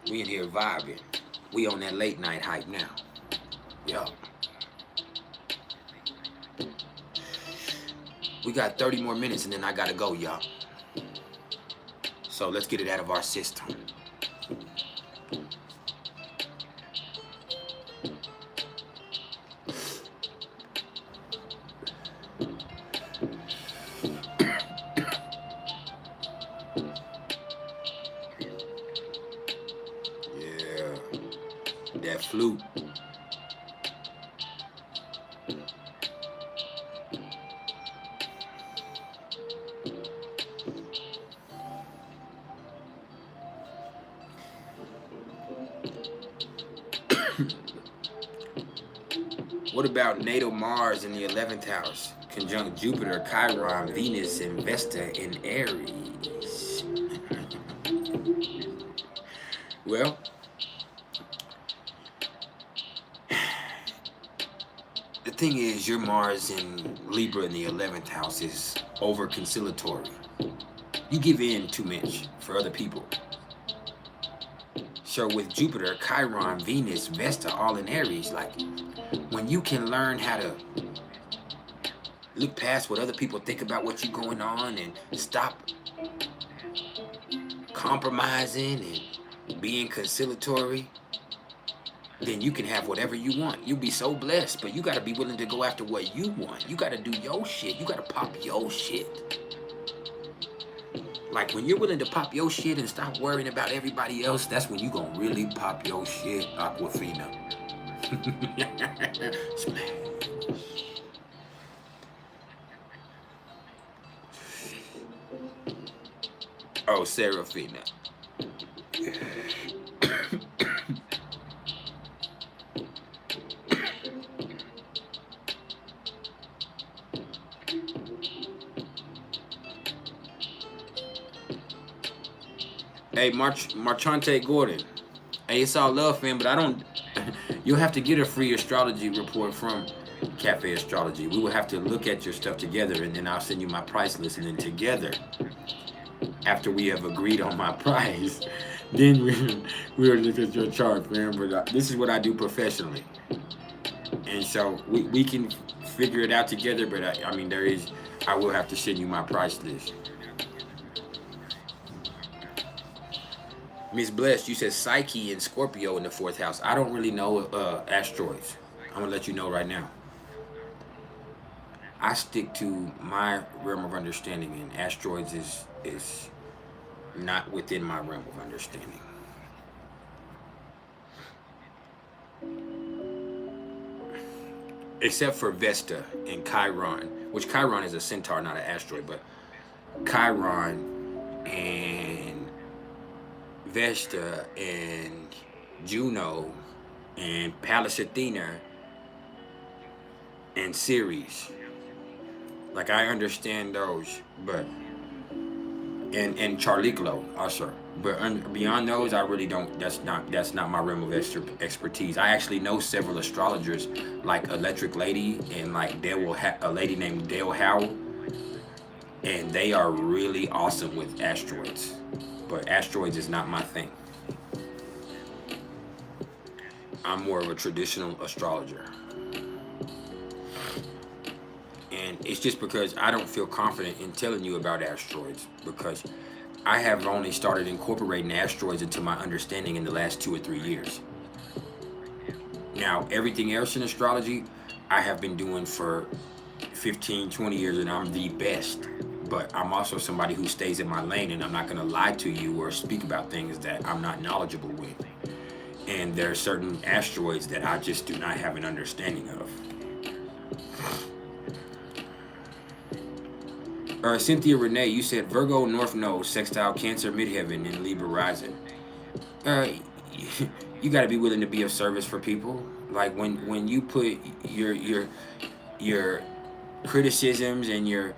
We in here vibing. We on that late night hype now. Yo. We got 30 more minutes and then I gotta go, y'all. So let's get it out of our system. Flute. What about natal Mars in the 11th house? Conjunct Jupiter, Chiron, Venus, and Vesta in Aries. Well, the thing is, your Mars in Libra in the 11th house is over-conciliatory. You give in too much for other people. So with Jupiter, Chiron, Venus, Vesta, all in Aries, like, when you can learn how to look past what other people think about what you're going on and stop compromising and being conciliatory, then you can have whatever you want. You'll be so blessed, but you gotta be willing to go after what you want. You gotta do your shit. You gotta pop your shit. Like, when you're willing to pop your shit and stop worrying about everybody else, that's when you gonna really pop your shit, Aquafina. Smash. Oh, Serafina. Hey, Marchante Gordon. Hey, it's all love, fam, but I don't. You'll have to get a free astrology report from Cafe Astrology. We will have to look at your stuff together, and then I'll send you my price list, and then together, after we have agreed on my price, then we'll look at your chart, fam. But this is what I do professionally, and so we can figure it out together. But I mean, I will have to send you my price list. Miss Blessed, you said Psyche and Scorpio in the 4th house. I don't really know asteroids. I'm gonna let you know right now. I stick to my realm of understanding, and asteroids is not within my realm of understanding. Except for Vesta and Chiron, which Chiron is a centaur, not an asteroid, but Chiron and Vesta and Juno and Pallas Athena and Ceres. Like, I understand those, but and Charliclo also, but beyond those, I really don't. That's not my realm of expertise. I actually know several astrologers, like Electric Lady and like a lady named Dale Howell, and they are really awesome with asteroids. But asteroids is not my thing. I'm more of a traditional astrologer. And it's just because I don't feel confident in telling you about asteroids, because I have only started incorporating asteroids into my understanding in the last 2 or 3 years. Now, everything else in astrology, I have been doing for 15, 20 years, and I'm the best. But I'm also somebody who stays in my lane, and I'm not going to lie to you or speak about things that I'm not knowledgeable with. And there are certain asteroids that I just do not have an understanding of. Cynthia Renee, you said Virgo North Node, sextile Cancer Midheaven, and Libra rising. You got to be willing to be of service for people. Like when you put your criticisms and your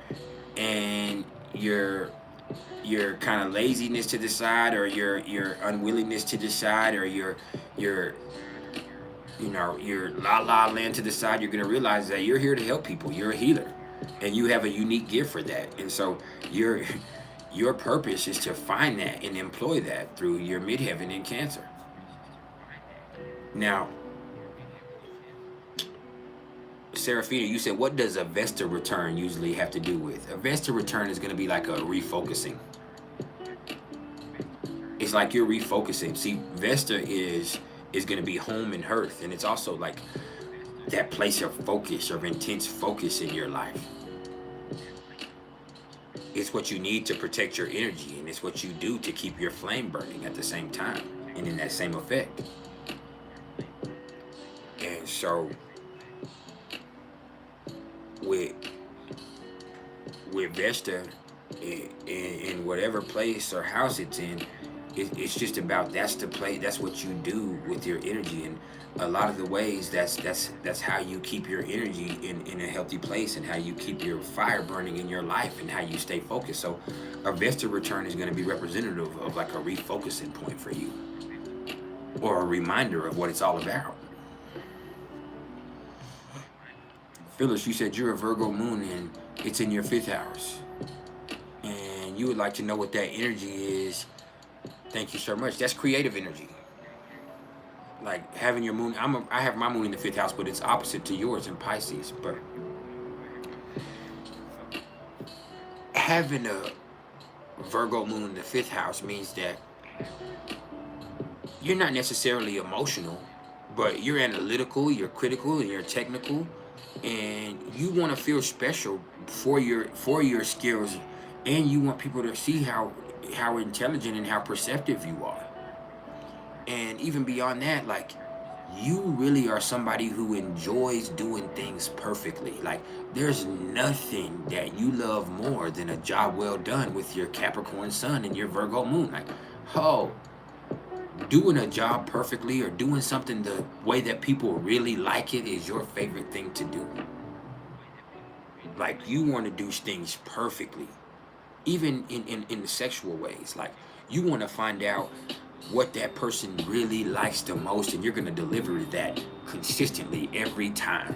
kind of laziness to the side, or your unwillingness to decide, or your la la land to the side, you're gonna realize that you're here to help people. You're a healer, and you have a unique gift for that. And so your purpose is to find that and employ that through your midheaven in Cancer. Now, Serafina, you said, what does a Vesta return usually have to do with? A Vesta return is going to be like a refocusing. It's like you're refocusing. See, Vesta is going to be home and hearth, and it's also like that place of focus, of intense focus in your life. It's what you need to protect your energy, and it's what you do to keep your flame burning at the same time, and in that same effect. And so with Vesta in whatever place or house it's in, it's just about, that's the play, that's what you do with your energy. And a lot of the ways, that's how you keep your energy in a healthy place, and how you keep your fire burning in your life, and how you stay focused. So a Vesta return is going to be representative of like a refocusing point for you, or a reminder of what it's all about. Phyllis, you said you're a Virgo moon and it's in your 5th house, and you would like to know what that energy is. Thank you so much. That's creative energy. Like having your moon, I have my moon in the 5th house, but it's opposite to yours in Pisces. But having a Virgo moon in the 5th house means that you're not necessarily emotional, but you're analytical, you're critical, and you're technical. And you want to feel special for your skills, and you want people to see how intelligent and how perceptive you are. And even beyond that, like, you really are somebody who enjoys doing things perfectly. Like, there's nothing that you love more than a job well done with your Capricorn sun and your Virgo moon. Like, doing a job perfectly, or doing something the way that people really like it, is your favorite thing to do. Like, you want to do things perfectly, even in the sexual ways. Like, You want to find out what that person really likes the most, and you're going to deliver that consistently every time.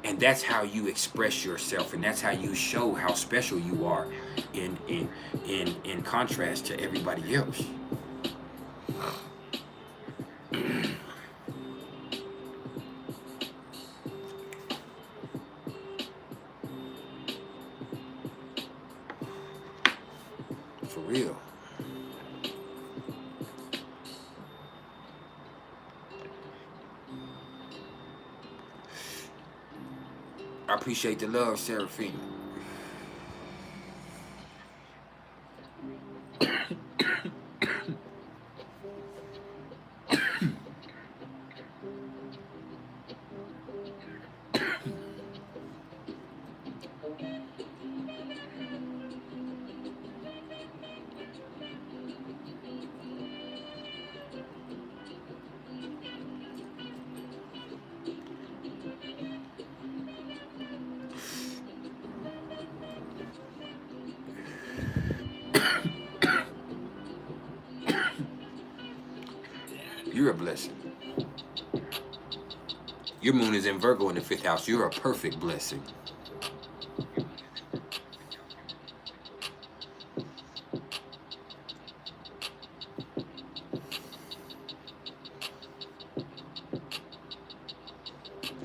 And that's how you express yourself, and that's how you show how special you are in contrast to everybody else. For real. I appreciate the love, Seraphina. You're a blessing. Your moon is in Virgo in the 5th house. You're a perfect blessing.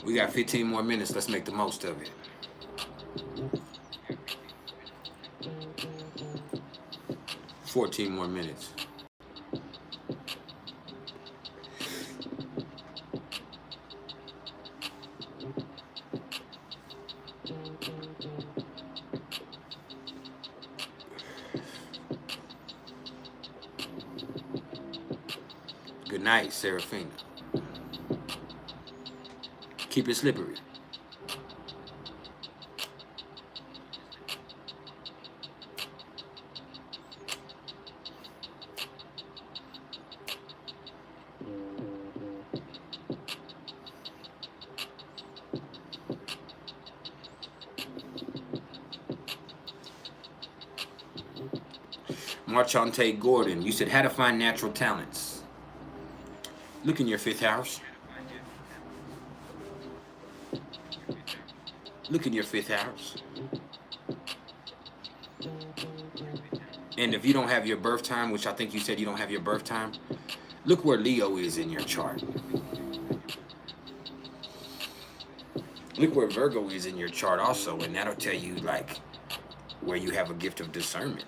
We got 15 more minutes. Let's make the most of it. $14 more minutes. Good night, Seraphina. Keep it slippery. Marchante Gordon, you said how to find natural talents. Look in your 5th house. Look in your 5th house. And if you don't have your birth time, which I think you said you don't have your birth time, look where Leo is in your chart. Look where Virgo is in your chart also, and that'll tell you like where you have a gift of discernment.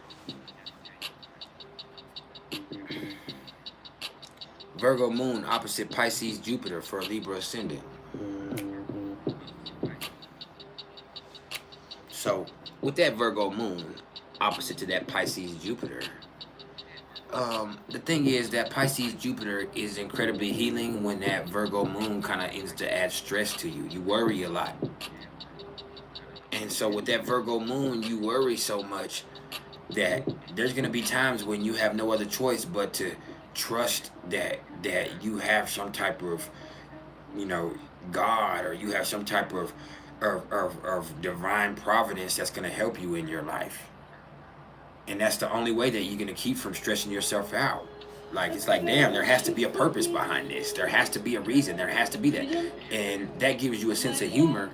Virgo moon opposite Pisces Jupiter for Libra ascendant. So with that Virgo moon opposite to that Pisces Jupiter, the thing is that Pisces Jupiter is incredibly healing when that Virgo moon kind of ends to add stress to you. You worry a lot. And so with that Virgo moon, you worry so much that there's going to be times when you have no other choice but to trust that you have some type of, you know, God, or you have some type of divine providence that's going to help you in your life. And that's the only way that you're going to keep from stressing yourself out. Like, it's like, damn, there has to be a purpose behind this. There has to be a reason. There has to be that. And that gives you a sense of humor,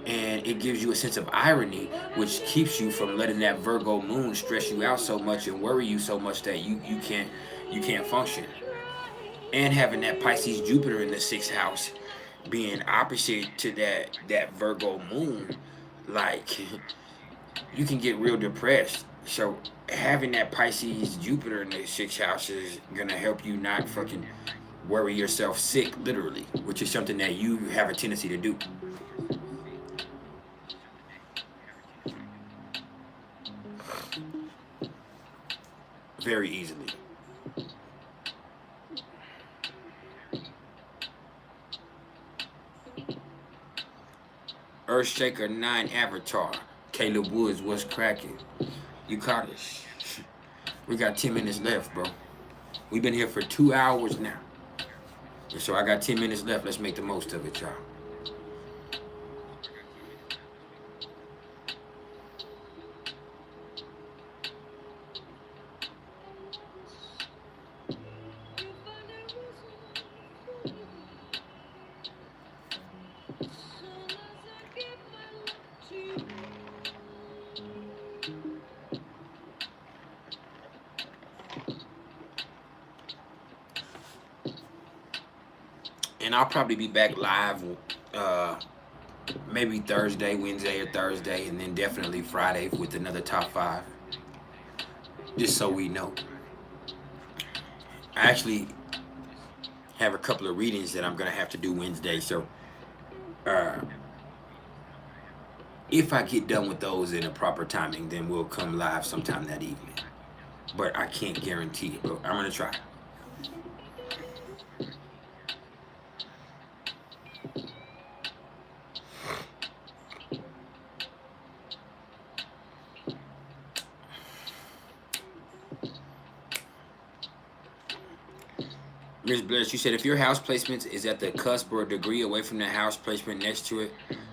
and it gives you a sense of irony, which keeps you from letting that Virgo moon stress you out so much and worry you so much that you can't function. And having that Pisces Jupiter in the 6th house being opposite to that Virgo moon, like, you can get real depressed. So having that Pisces Jupiter in the 6th house is gonna help you not fucking worry yourself sick, literally, which is something that you have a tendency to do. Very easily. Earthshaker 9 Avatar. Caleb Woods, what's cracking? You caught us. We got 10 minutes left, bro. We've been here for 2 hours now. And so I got 10 minutes left. Let's make the most of it, y'all. And I'll probably be back live maybe Thursday, Wednesday or Thursday, and then definitely Friday with another top 5. Just so we know. I actually have a couple of readings that I'm going to have to do Wednesday. So if I get done with those in a proper timing, then we'll come live sometime that evening. But I can't guarantee it, but I'm going to try. Ms. Bless, you said if your house placement is at the cusp or a degree away from the house placement next to it,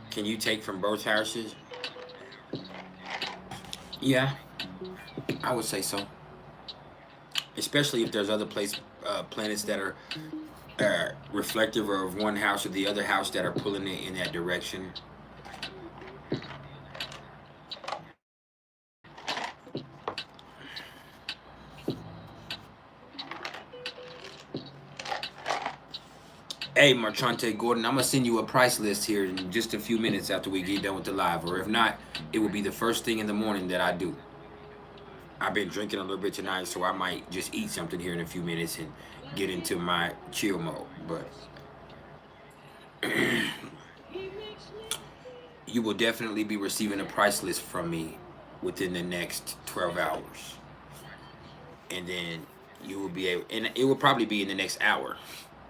can you take from both houses? Yeah, I would say so. Especially if there's other planets that are reflective of one house or the other house that are pulling it in that direction. Hey, Marchante Gordon, I'm going to send you a price list here in just a few minutes after we get done with the live. Or if not, it will be the first thing in the morning that I do. I've been drinking a little bit tonight, so I might just eat something here in a few minutes and get into my chill mode. But you will definitely be receiving a price list from me within the next 12 hours. And then you will be able, and it will probably be in the next hour,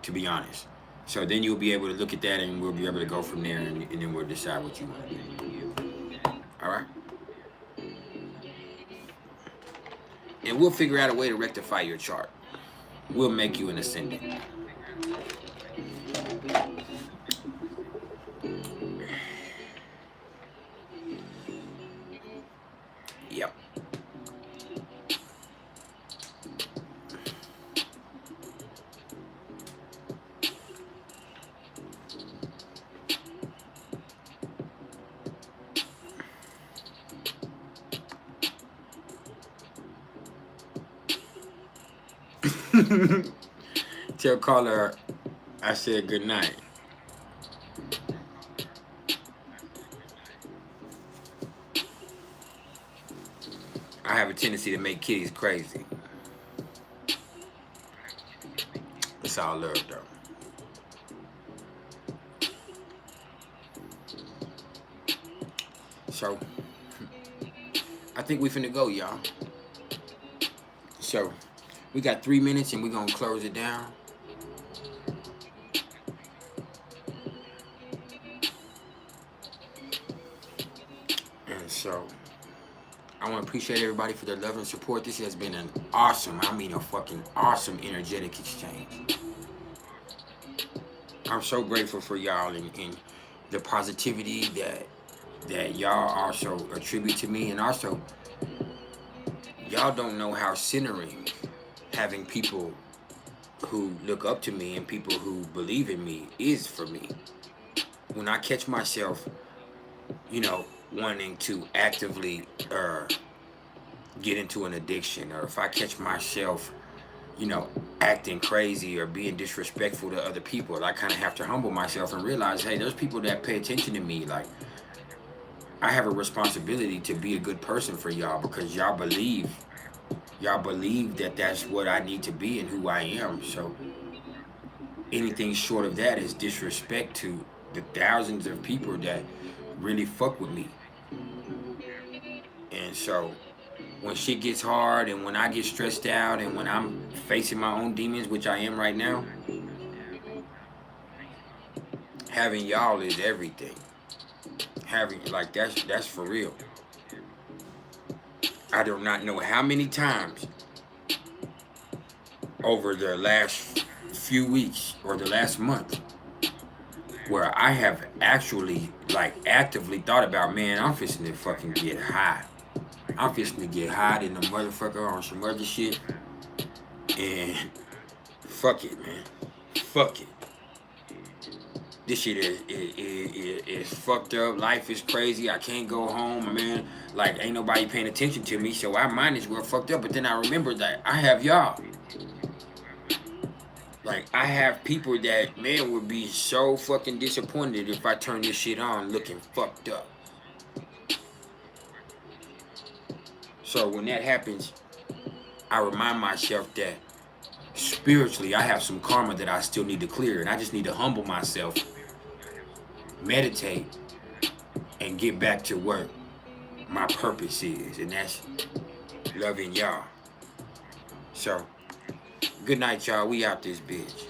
to be honest. So then you'll be able to look at that and we'll be able to go from there, and then we'll decide what you want to do. All right? And we'll figure out a way to rectify your chart. We'll make you an ascendant. Yep. Tell caller I said good night. I have a tendency to make kitties crazy. It's all love though. So I think we finna go, y'all. So we got 3 minutes and we're gonna close it down. And so I want to appreciate everybody for their love and support. This has been an awesome, I mean a fucking awesome energetic exchange. I'm so grateful for y'all and the positivity that y'all also attribute to me. And also, y'all don't know how centering having people who look up to me and people who believe in me is for me. When I catch myself, you know, wanting to actively get into an addiction, or if I catch myself, you know, acting crazy or being disrespectful to other people, I kind of have to humble myself and realize, hey, there's people that pay attention to me. Like, I have a responsibility to be a good person for y'all because y'all believe that that's what I need to be and who I am. So anything short of that is disrespect to the thousands of people that really fuck with me. And so when shit gets hard and when I get stressed out and when I'm facing my own demons, which I am right now, having y'all is everything. Having, like, that's for real. I do not know how many times over the last few weeks or the last month where I have actually, like, actively thought about, man, I'm fixing to fucking get high. I'm fixing to get high in the motherfucker on some other shit. And fuck it, man. Fuck it. This shit is fucked up. Life is crazy. I can't go home, man. Like, ain't nobody paying attention to me, so I might as well fucked up. But then I remember that I have y'all. Like, I have people that, man, would be so fucking disappointed if I turn this shit on looking fucked up. So when that happens, I remind myself that spiritually I have some karma that I still need to clear, and I just need to humble myself, meditate, and get back to what my purpose is, and that's loving y'all. So, good night, y'all. We out this bitch.